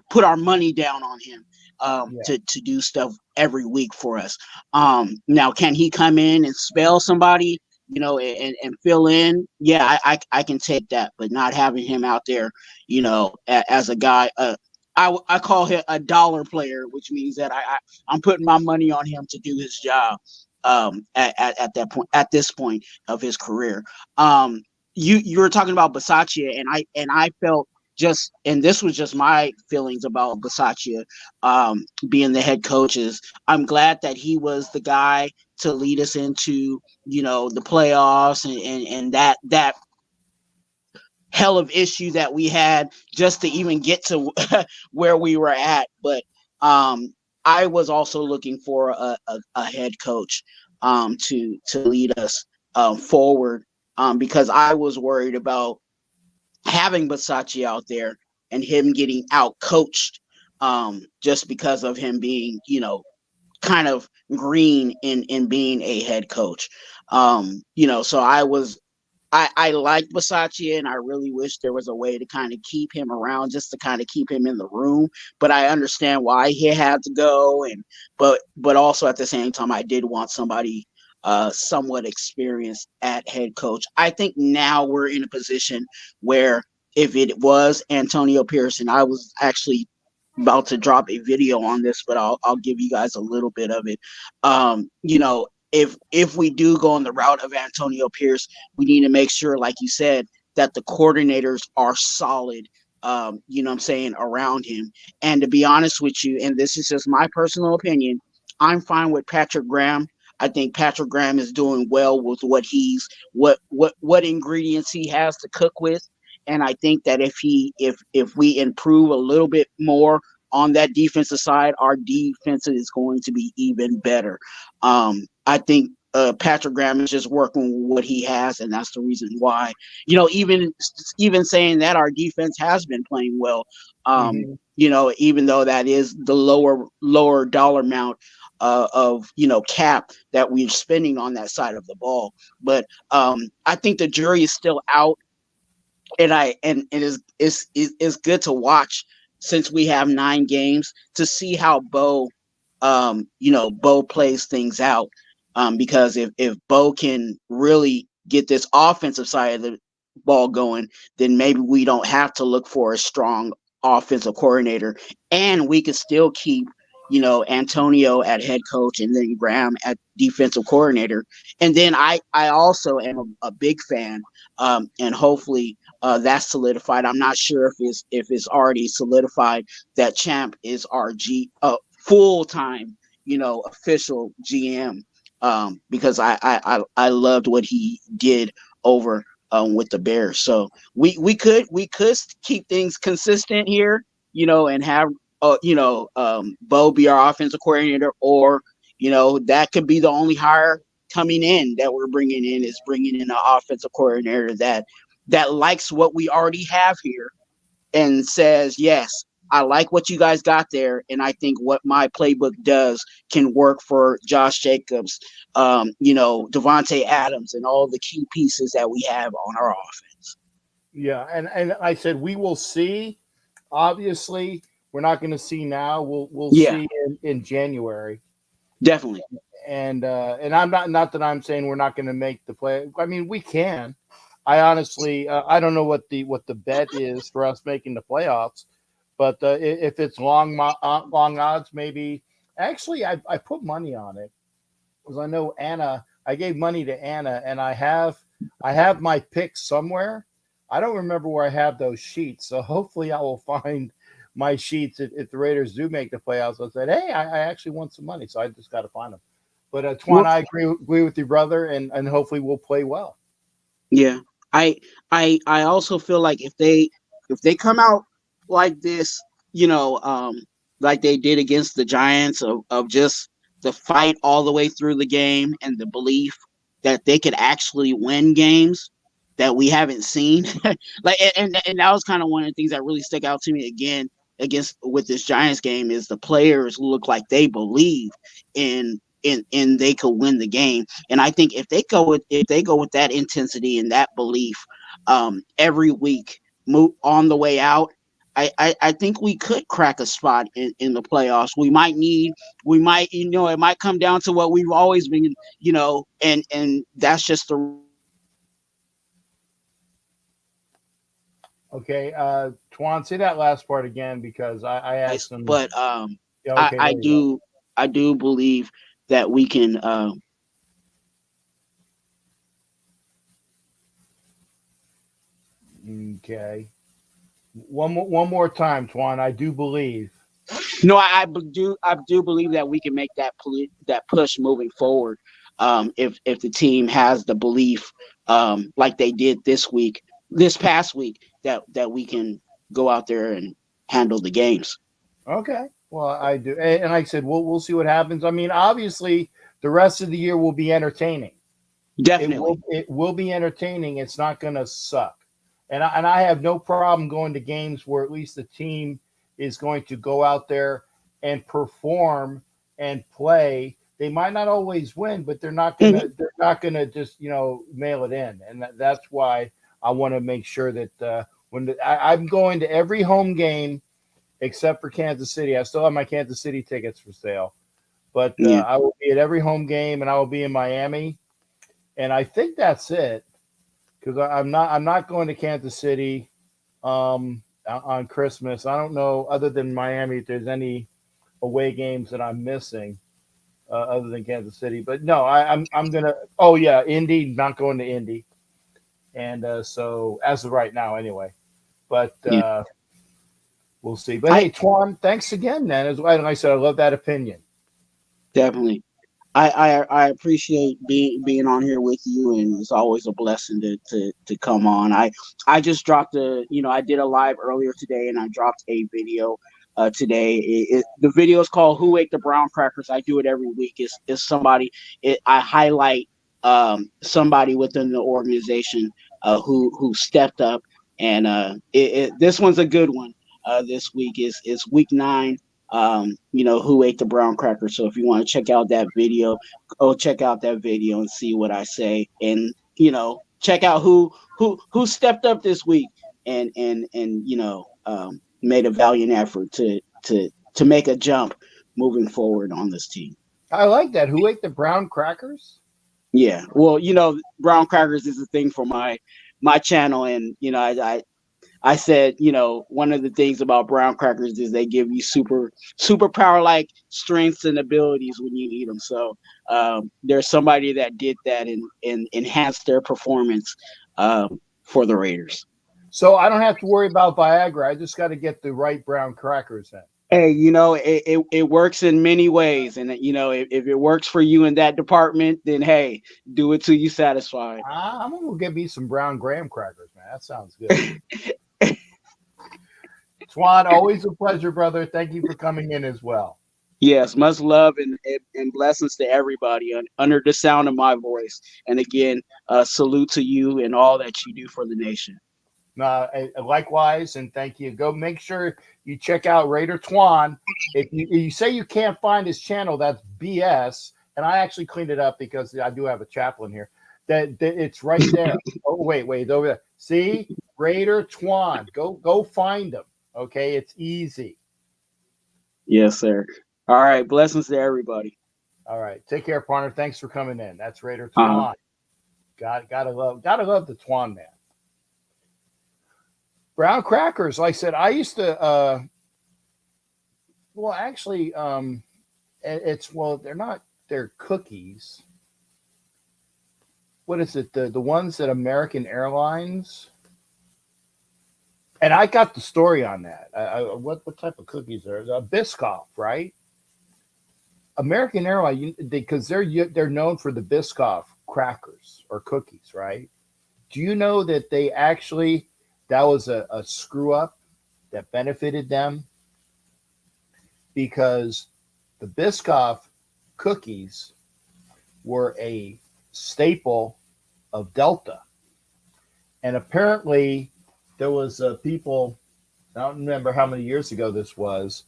put our money down on him to do stuff every week for us. Now, can he come in and spell somebody, and fill in? Yeah, I can take that, but not having him out there, as a guy, I call him a dollar player, which means that I'm putting my money on him to do his job at this point of his career. You were talking about Bisaccia, and I felt and this was just my feelings about Bisaccia being the head coaches. I'm glad that he was the guy to lead us into, the playoffs and that hell of issue that we had just to even get to where we were at. But I was also looking for a head coach to lead us forward, because I was worried about having Bisaccia out there and him getting out coached, just because of him being, kind of green in being a head coach. So I like Bisaccia, and I really wish there was a way to kind of keep him around, just to kind of keep him in the room. But I understand why he had to go, and but also at the same time, I did want somebody somewhat experienced at head coach. I think now we're in a position where if it was Antonio Pierce, and I was actually about to drop a video on this, but I'll give you guys a little bit of it. You know, if we do go on the route of Antonio Pierce, we need to make sure, like you said, that the coordinators are solid. You know what I'm saying, around him. And to be honest with you, and this is just my personal opinion, I'm fine with Patrick Graham. I think Patrick Graham is doing well with what ingredients he has to cook with. And I think that if we improve a little bit more on that defensive side, our defense is going to be even better. I think Patrick Graham is just working with what he has, and that's the reason why. You know, even saying that, our defense has been playing well. You know, even though that is the lower dollar amount of cap that we're spending on that side of the ball. But I think the jury is still out. And it's good to watch, since we have 9 games, to see how Bo plays things out. Because if Bo can really get this offensive side of the ball going, then maybe we don't have to look for a strong offensive coordinator, and we can still keep Antonio at head coach and then Graham at defensive coordinator. And then I also am a big fan, and hopefully that's solidified. I'm not sure if it's already solidified that Champ is our full-time official GM, because I loved what he did over with the Bears. So we could keep things consistent here, and have Bo be our offensive coordinator, or that could be the only hire coming in that we're bringing in, is bringing in an offensive coordinator that likes what we already have here and says, yes, I like what you guys got there, and I think what my playbook does can work for Josh Jacobs, Devontae Adams, and all the key pieces that we have on our offense. Yeah, and I said we will see. Obviously, we're not going to see now. We'll see in January. Definitely. And I'm not that I'm saying we're not going to make the play. I mean, we can. I honestly I don't know what the bet is for us making the playoffs, but if it's long odds, maybe. Actually, I put money on it because I know Anna. I gave money to Anna, and I have my picks somewhere. I don't remember where I have those sheets, so hopefully I will find my sheets if the Raiders do make the playoffs. I said, hey, I actually want some money, so I just got to find them. But Twan, I agree with you, brother, and hopefully we'll play well. Yeah, I also feel like if they come out like this, like they did against the Giants, of just the fight all the way through the game, and the belief that they could actually win games that we haven't seen, like, and that was kind of one of the things that really stuck out to me again with this Giants game, is the players look like they believe in they could win the game. And I think if they go with that intensity and that belief every week, move on the way out, I think we could crack a spot in the playoffs. We might it might come down to what we've always been, and that's just the. Okay, Twan, say that last part again, because I asked them. But yeah, okay, I do believe that we can. Okay. One more time, Twan. I do believe. No, I do believe that we can make that push moving forward. If the team has the belief, like they did this past week, that we can go out there and handle the games. Okay. Well, I do, and like I said, we'll see what happens. I mean, obviously, the rest of the year will be entertaining. Definitely, it will be entertaining. It's not going to suck, and I have no problem going to games where at least the team is going to go out there and perform and play. They might not always win, but they're not going not going to just mail it in, and that's why I want to make sure that I'm going to every home game except for Kansas City. I still have my Kansas City tickets for sale, but I will be at every home game, and I will be in Miami, and I think that's it because I'm not going to Kansas City on Christmas. I don't know, other than Miami, if there's any away games that I'm missing other than Kansas City. But no, I'm gonna. Oh yeah, Indy. Not going to Indy, and so as of right now, anyway. But we'll see. But hey, Twan, thanks again, man. As like I said, I love that opinion. Definitely. I appreciate being on here with you, and it's always a blessing to come on. I just dropped I did a live earlier today, and I dropped a video today. The video is called "Who Ate the Brown Crackers." I do it every week. It's somebody. I highlight somebody within the organization who stepped up, and this one's a good one. This week is week 9. Who ate the brown cracker. So if you want to check out that video, go check out that video and see what I say, and check out who stepped up this week and made a valiant effort to make a jump moving forward on this team. I like that. Who ate the brown crackers? Yeah, well, brown crackers is a thing for my channel, and I said, one of the things about brown crackers is they give you superpower like strengths and abilities when you eat them. So there's somebody that did that and enhanced their performance for the Raiders. So I don't have to worry about Viagra. I just got to get the right brown crackers then. Hey, it works in many ways, and if it works for you in that department, then hey, do it till you satisfied. I'm gonna go get me some brown graham crackers, man. That sounds good. Twan, always a pleasure, brother. Thank you for coming in as well. Yes, much love and blessings to everybody under the sound of my voice. And again, salute to you and all that you do for the nation. Likewise, and thank you. Go make sure you check out Raider Twan. If you say you can't find his channel, that's BS. And I actually cleaned it up because I do have a chaplain here. That it's right there. Oh, wait, over there. See, Raider Twan. Go find him. Okay, it's easy. Yes, sir. All right, blessings to everybody. All right, take care, partner. Thanks for coming in. That's Raider Twan. Gotta love the Twan man. Brown crackers, like I said, I used to. They're cookies. What is it? The ones that American Airlines. And I got the story on that. What type of cookies are there? Biscoff, right? American Airlines, because they're known for the Biscoff crackers or cookies, right? Do you know that that was a screw up that benefited them? Because the Biscoff cookies were a staple of Delta, and apparently there was people, I don't remember how many years ago this was,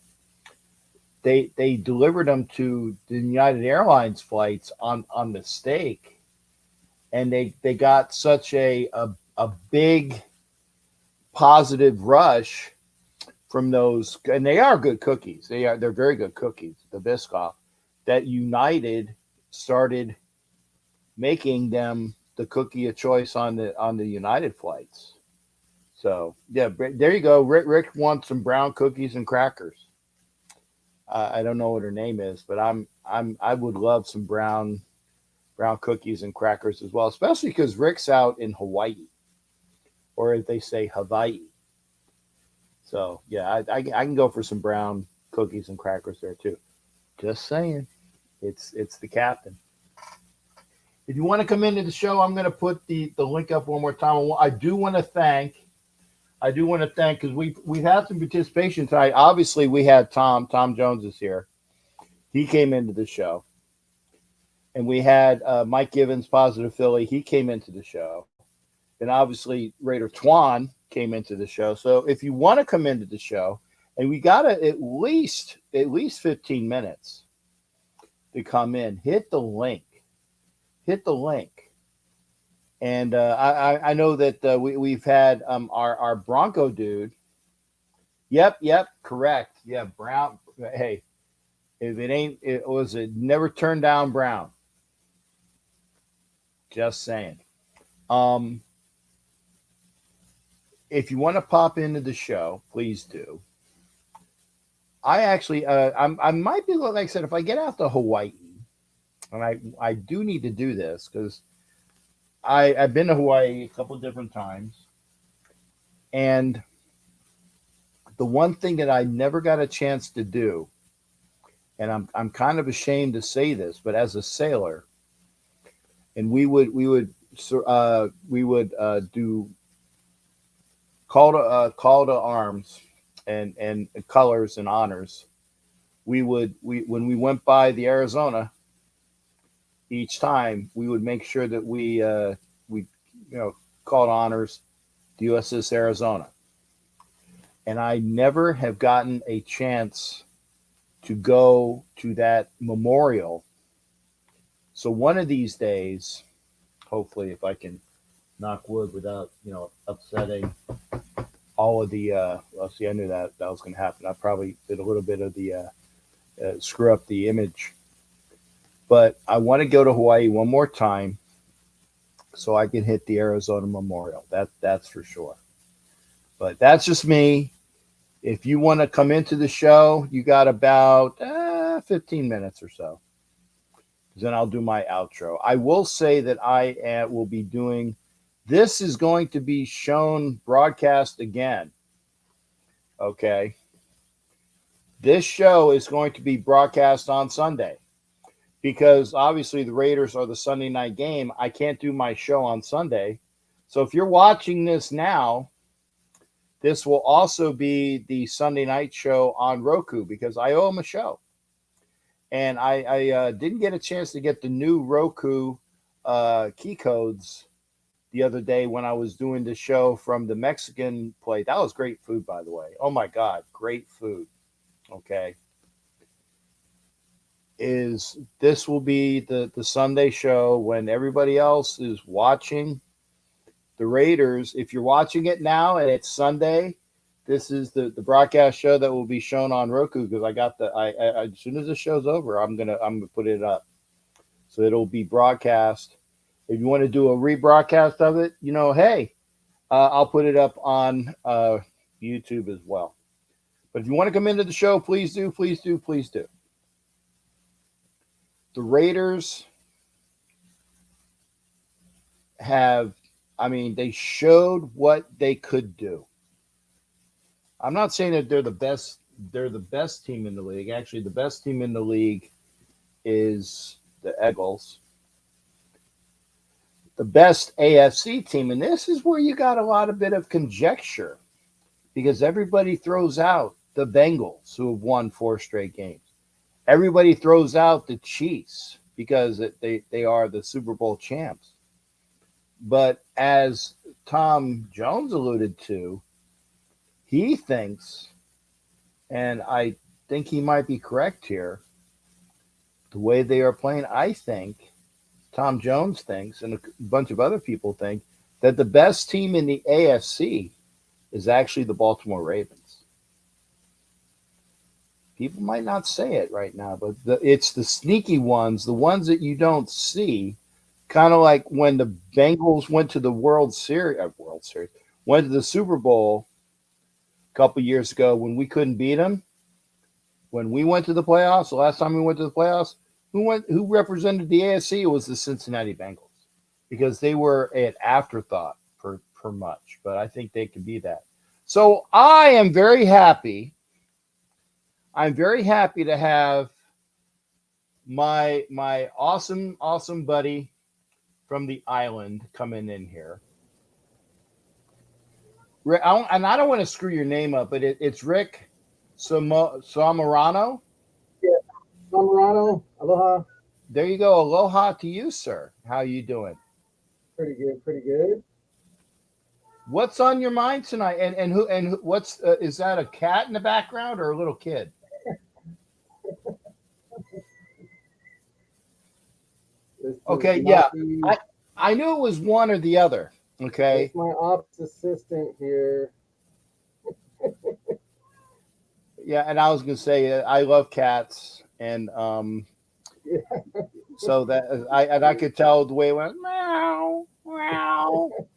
they delivered them to the United Airlines flights on mistake, and they got such a big positive rush from those, and they are good cookies. They're very good cookies, the Biscoff, that United started making them the cookie of choice on the United flights. So yeah, there you go. Rick wants some brown cookies and crackers. I don't know what her name is, but I would love some brown cookies and crackers as well, especially because Rick's out in Hawaii, or as they say, Hawaii. So yeah, I can go for some brown cookies and crackers there too. Just saying, it's the captain. If you want to come into the show, I'm going to put the link up one more time. I do want to thank because we've had some participation tonight. Obviously, we had Thom Jones is here. He came into the show, and we had Mike Givens, Positive Philly. He came into the show, and obviously Raider Twan came into the show. So if you want to come into the show, and we got at least 15 minutes to come in, hit the link. hit the link. And I know that we've had our Bronco dude. Yep, correct. Yeah, Brown. Hey, if it ain't, it was it never turned down Brown. Just saying. If you want to pop into the show, please do. I actually, I might be like I said, if I get out to Hawaii, and I do need to do this because I've been to Hawaii a couple different times, and the one thing that I never got a chance to do, and I'm kind of ashamed to say this, but as a sailor, and we would do call to arms and colors and honors. We when we went by the Arizona, each time we would make sure that we called honors the USS Arizona. And I never have gotten a chance to go to that memorial. So one of these days, hopefully, if I can knock wood without upsetting all of the well, see, I knew that was going to happen. I probably did a little bit of the screw up the image, but I want to go to Hawaii one more time so I can hit the Arizona Memorial. That's for sure. But that's just me. If you want to come into the show, you got about 15 minutes or so. Then I'll do my outro. I will say that I will be doing. This is going to be shown broadcast again. Okay. This show is going to be broadcast on Sunday because obviously the Raiders are the Sunday night game. I can't do my show on Sunday. So if you're watching this now, this will also be the Sunday night show on Roku because I owe them a show. And I didn't get a chance to get the new Roku key codes the other day when I was doing the show from the Mexican plate. That was great food, by the way. Oh, my God. Great food. Okay. This will be the Sunday show when everybody else is watching the Raiders. If you're watching it now and it's Sunday, this is the broadcast show that will be shown on Roku because I got as soon as the show's over, I'm gonna put it up, so it'll be broadcast. If you want to do a rebroadcast of it, hey, I'll put it up on YouTube as well. But if you want to come into the show, please do, please do, please do. The Raiders they showed what they could do. I'm not saying that they're the best. They're the best team in the league. Actually, the best team in the league is the Eagles. The best AFC team, and this is where you got a lot of bit of conjecture because everybody throws out the Bengals who have won 4 straight games. Everybody throws out the Chiefs because they are the Super Bowl champs. But as Thom Jones alluded to, he thinks, and I think he might be correct here, the way they are playing, I think, Thom Jones thinks, and a bunch of other people think, that the best team in the AFC is actually the Baltimore Ravens. People might not say it right now, but it's the sneaky ones, the ones that you don't see, kind of like when the Bengals went to the World Series, went to the Super Bowl a couple years ago when we couldn't beat them. When we went to the playoffs, the last time we went to the playoffs, who represented the AFC? It was the Cincinnati Bengals because they were an afterthought for much, but I think they can be that. So I am very happy. I'm very happy to have my awesome buddy from the island coming in here. And I don't want to screw your name up, but it's Rick Samorano. Yeah, Samorano. Aloha. There you go. Aloha to you, sir. How you doing? Pretty good. Pretty good. What's on your mind tonight? And what's is that a cat in the background or a little kid? This Okay, is yeah. not the. I knew it was one or the other. Okay. It's my ops assistant here. Yeah, and I was gonna say I love cats, and Yeah. so that I could tell the way it went meow meow. Every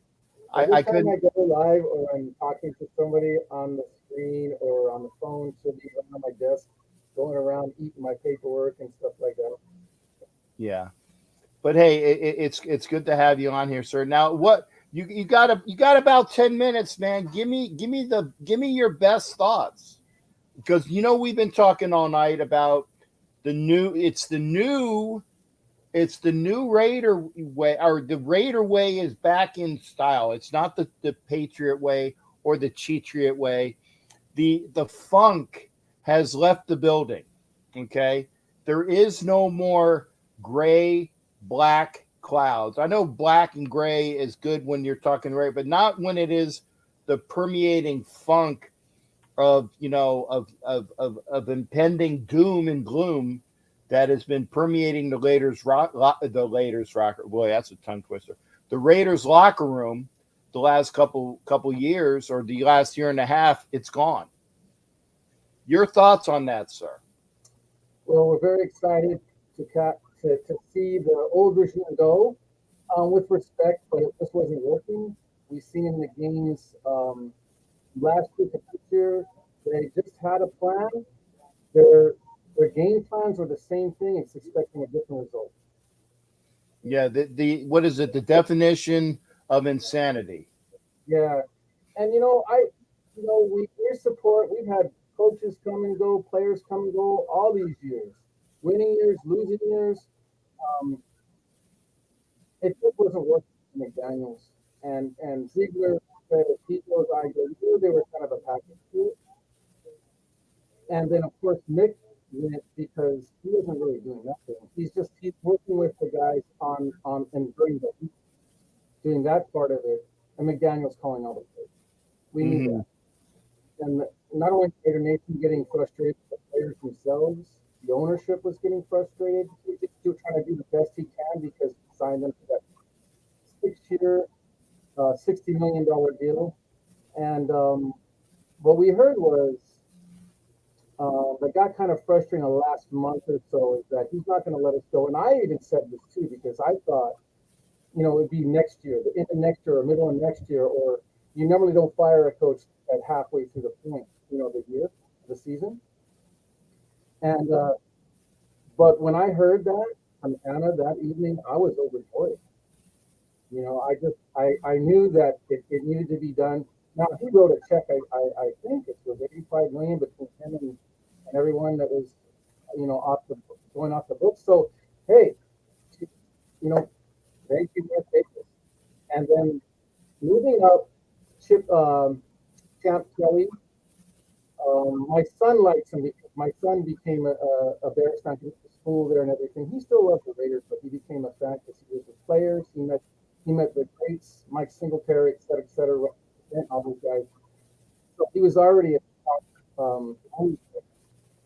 I time I couldn't. go live or I'm talking to somebody on the screen or on the phone, she'll be on my desk, going around eating my paperwork and stuff like that. Yeah, but hey, it's good to have you on here, sir. Now, what you got about 10 minutes, man. Give me your best thoughts, because we've been talking all night about the new. It's the new Raider way, or the Raider way is back in style. It's not the Patriot way or the Cheatriot way. The funk has left the building. Okay, there is no more gray, black clouds. I know black and gray is good when you're talking right, but not when it is the permeating funk of of impending doom and gloom that has been permeating the Raiders rocker. Boy, that's a tongue twister. The Raiders locker room the last couple years, or the last year and a half. It's gone. Your thoughts on that, sir? Well, we're very excited to see the old regime go, with respect, but it just wasn't working. We've seen in the games, last year to this year, they just had a plan. Their game plans were the same thing. It's expecting a different result. Yeah, the what is it? The definition of insanity. Yeah, and we support. We've had coaches come and go, players come and go, all these years, winning years, losing years. Um, it just wasn't working for McDaniels, and Ziegler said if he goes, I go. We knew they were kind of a package too. And then of course Mick went because he wasn't really doing nothing. He's working with the guys on and doing that part of it, and McDaniel's calling all the plays. We knew Mm-hmm. that. And not only Raider Nation getting frustrated, the players themselves, the ownership was getting frustrated. He's just still trying to do the best he can because he signed them to that 6 year, $60 million deal. And what we heard was that got kind of frustrating the last month or so is that he's not going to let us go. And I even said this too because I thought, it'd be next year, the end of next year or middle of next year, or you normally don't fire a coach at halfway through the point, the year, the season. And but when I heard that from Anna that evening, I was overjoyed. I knew that it needed to be done. Now he wrote a check. I think it was 85 million between him and everyone that was, off the going off the books. So hey, you know, thank you, Matt Davis. And then moving up, Chip Champ Kelly. My son likes him because my son became a Bears fan. He went to school there and everything. He still loves the Raiders, but he became a fan because he was with players. He met the greats, Mike Singletary, et cetera, and all those guys. So he was already a top.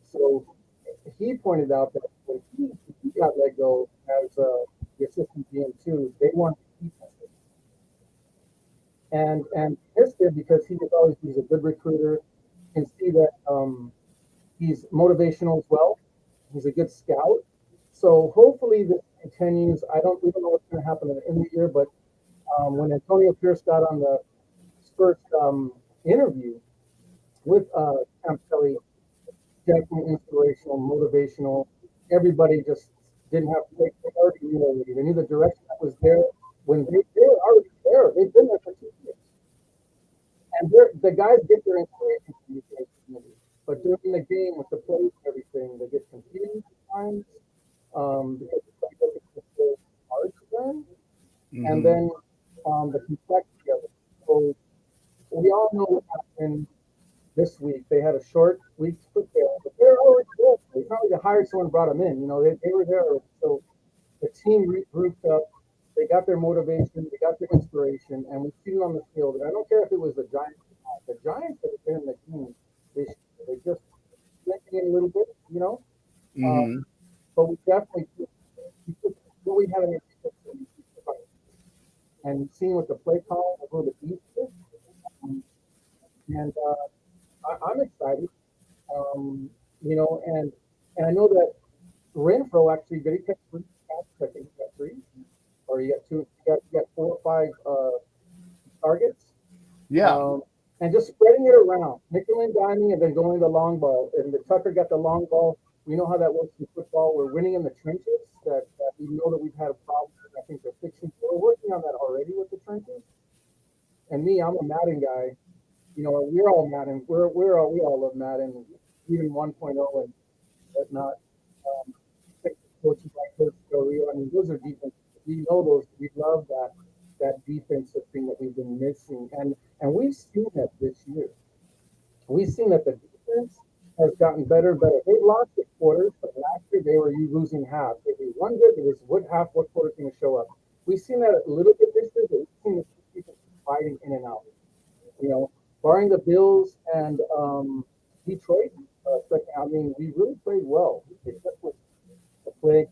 So he pointed out that when he got let go as the assistant GM too, they wanted to keep him. And missed him because he's a good recruiter. You can see that he's motivational as well. He's a good scout. So hopefully this continues. We don't know what's going to happen in the year, but when Antonio Pierce got on the first interview with Camp Kelly, definitely inspirational, motivational. Everybody just didn't have to take. They already knew already. They knew the direction that was there when they were already there. They've been there for 2 years, and the guys get their inspiration from the community. But during the game with the plays and everything, they get confused at times because it's so hard to learn. Mm-hmm. And then the complexity of it. So we all know what happened this week. They had a short week to prepare, but they're already there. It's not like they hired someone and brought them in. They were there. So the team regrouped up. They got their motivation. They got their inspiration, and we've seen it on the field. And I don't care if it was the Giants. The Giants that have been in the game, they just making it a little bit, Mm-hmm. But we definitely what we have in our and seeing what the play call a little bit easier. And I'm excited. You know, and I know that Renfro actually did he catch 3 passes? I think he got 3, or you got 2. You got 4 or 5 targets. Yeah. And just spreading it around, nickel and diming, and then going the long ball. And the Tucker got the long ball. We know how that works in football. We're winning in the trenches. That we know that we've had a problem. I think they're fixing. We're working on that already with the trenches. And me, I'm a Madden guy. You know, we're all Madden. We all love Madden, even 1.0 and whatnot. Coaches like Coach Joe, I mean, those are defense. We know those. We love that defensive thing that we've been missing, and we've seen that this year. We've seen that the defense has gotten better and better. They lost the quarters, but last year they were losing half. If we won good, it was what quarter's going to show up. We've seen that a little bit this year, but we've seen the people fighting in and out. You know, barring the Bills and Detroit. I mean, we really played well, except with the play.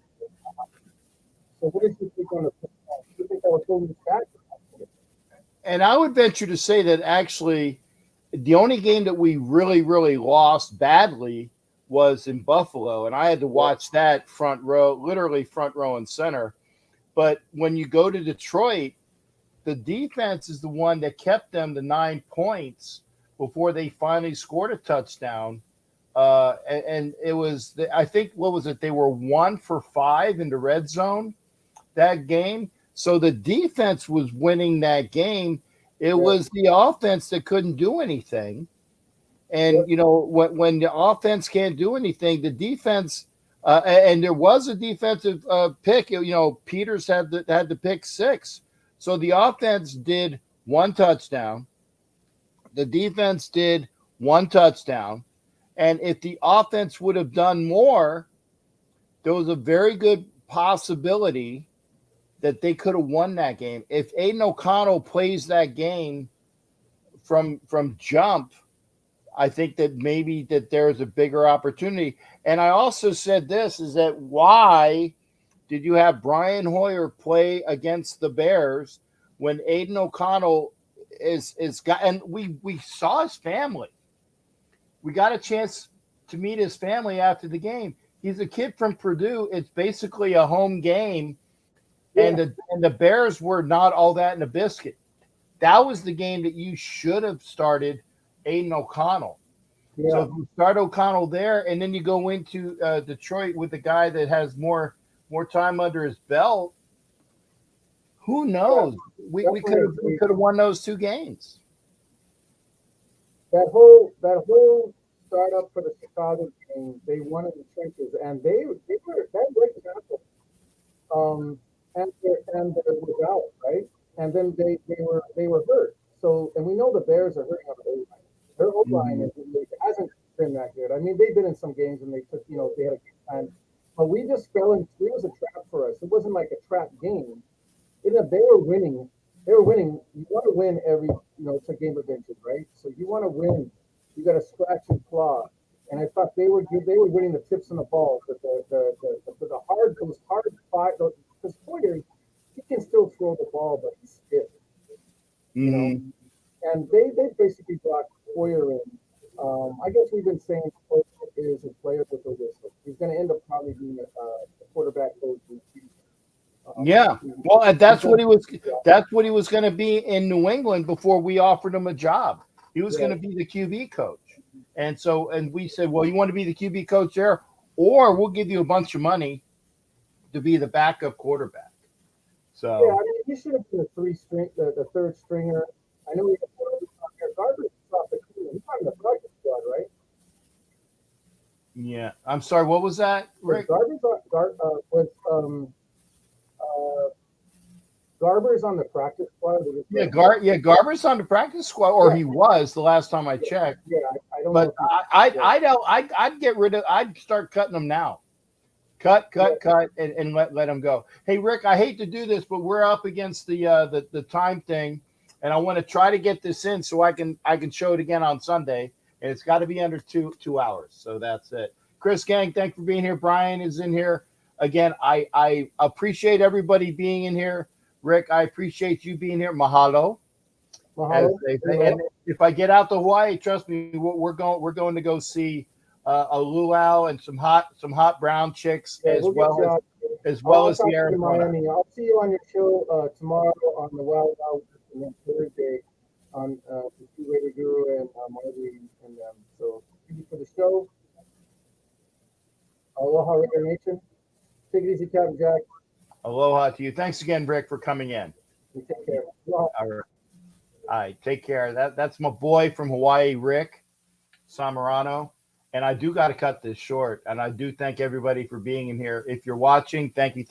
So what did you think on the play? Do you think that was holding back? And I would venture to say that actually the only game that we really, really lost badly was in Buffalo. And I had to watch that front row, literally front row and center. But when you go to Detroit, the defense is the one that kept them to 9 points before they finally scored a touchdown. And it was, I think, what was it? They were 1 for 5 in the red zone that game. So the defense was winning that game. It was the offense that couldn't do anything. And, you know, when the offense can't do anything, the defense, and there was a defensive pick, you know, Peters had the pick 6. So the offense did 1 touchdown. The defense did 1 touchdown. And if the offense would have done more, there was a very good possibility that they could have won that game. If Aiden O'Connell plays that game from jump, I think that maybe that there is a bigger opportunity. And I also said this, is that why did you have Brian Hoyer play against the Bears when Aiden O'Connell is got, and we saw his family. We got a chance to meet his family after the game. He's a kid from Purdue. It's basically a home game. Yeah. And the Bears were not all that in a biscuit. That was the game that you should have started Aiden O'Connell. Yeah. So if you start O'Connell there, and then you go into Detroit with a guy that has more time under his belt, who knows? Yeah. We could have won those 2 games. That whole startup for the Chicago game, they won in the trenches, and they were that great example. And they was out, right? And then they were hurt. So, and we know the Bears are hurting on the O-line. Their O-line hasn't been that good. I mean, they've been in some games and they took, you know, they had a good time. But we just fell into, it was a trap for us. It wasn't like a trap game. They were winning. You want to win every, you know, it's a game of inches, right? So you want to win. You got to scratch and claw. And I thought they were winning the tips on the ball, but those hard fight, because Hoyer, he can still throw the ball, but he's stiff. You know, and they basically brought Hoyer in. I guess we've been saying Hoyer is a player with a whistle. He's going to end up probably being a quarterback coach. Yeah, well, that's what he was. That's what he was going to be in New England before we offered him a job. He was going to be the QB coach, and we said, well, you want to be the QB coach there, or we'll give you a bunch of money to be the backup quarterback. So yeah, I mean, he should have been the third stringer. I know he had Garbers off the team. He's on the practice squad, right? Yeah, I'm sorry. What was that, Rick? Garber's on the practice squad. Garber's on the practice squad, or he was the last time I checked. Yeah, I don't. But I'd get rid of. I'd start cutting them now. Cut, and let them go. Hey, Rick, I hate to do this, but we're up against the time thing, and I want to try to get this in so I can show it again on Sunday, and it's got to be under two hours. So that's it. Chris Gang, thanks for being here. Brian is in here. again, I appreciate everybody being in here. Rick, I appreciate you being here. Mahalo. As Mahalo. they say. And if I get out to Hawaii, trust me, we're going to go see a luau and some hot brown chicks, Yeah, as we'll well get you as I'll the talk to you in Arizona. Miami. I'll see you on your show tomorrow on the Wild Wild West, and then Thursday on the Two-Rated Guru and Marty and them. So thank you for the show. Aloha, Raider Nation. Take it easy, Captain Jack. Aloha to you. Thanks again, Rick, for coming in. You take care. Aloha. All right, take care. That's my boy from Hawaii, Rick Samarano. And I do got to cut this short. And I do thank everybody for being in here. If you're watching, thank you.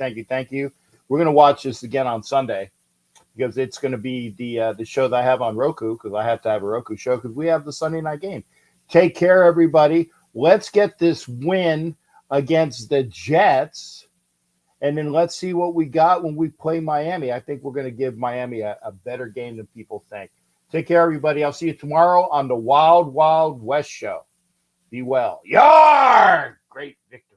We're going to watch this again on Sunday because it's going to be the show that I have on Roku, because I have to have a Roku show because we have the Sunday night game. Take care, everybody. Let's get this win against the Jets. And then let's see what we got when we play Miami. I think we're going to give Miami a better game than people think. Take care, everybody. I'll see you tomorrow on the Wild Wild West show. Be well. Yar! Great victory.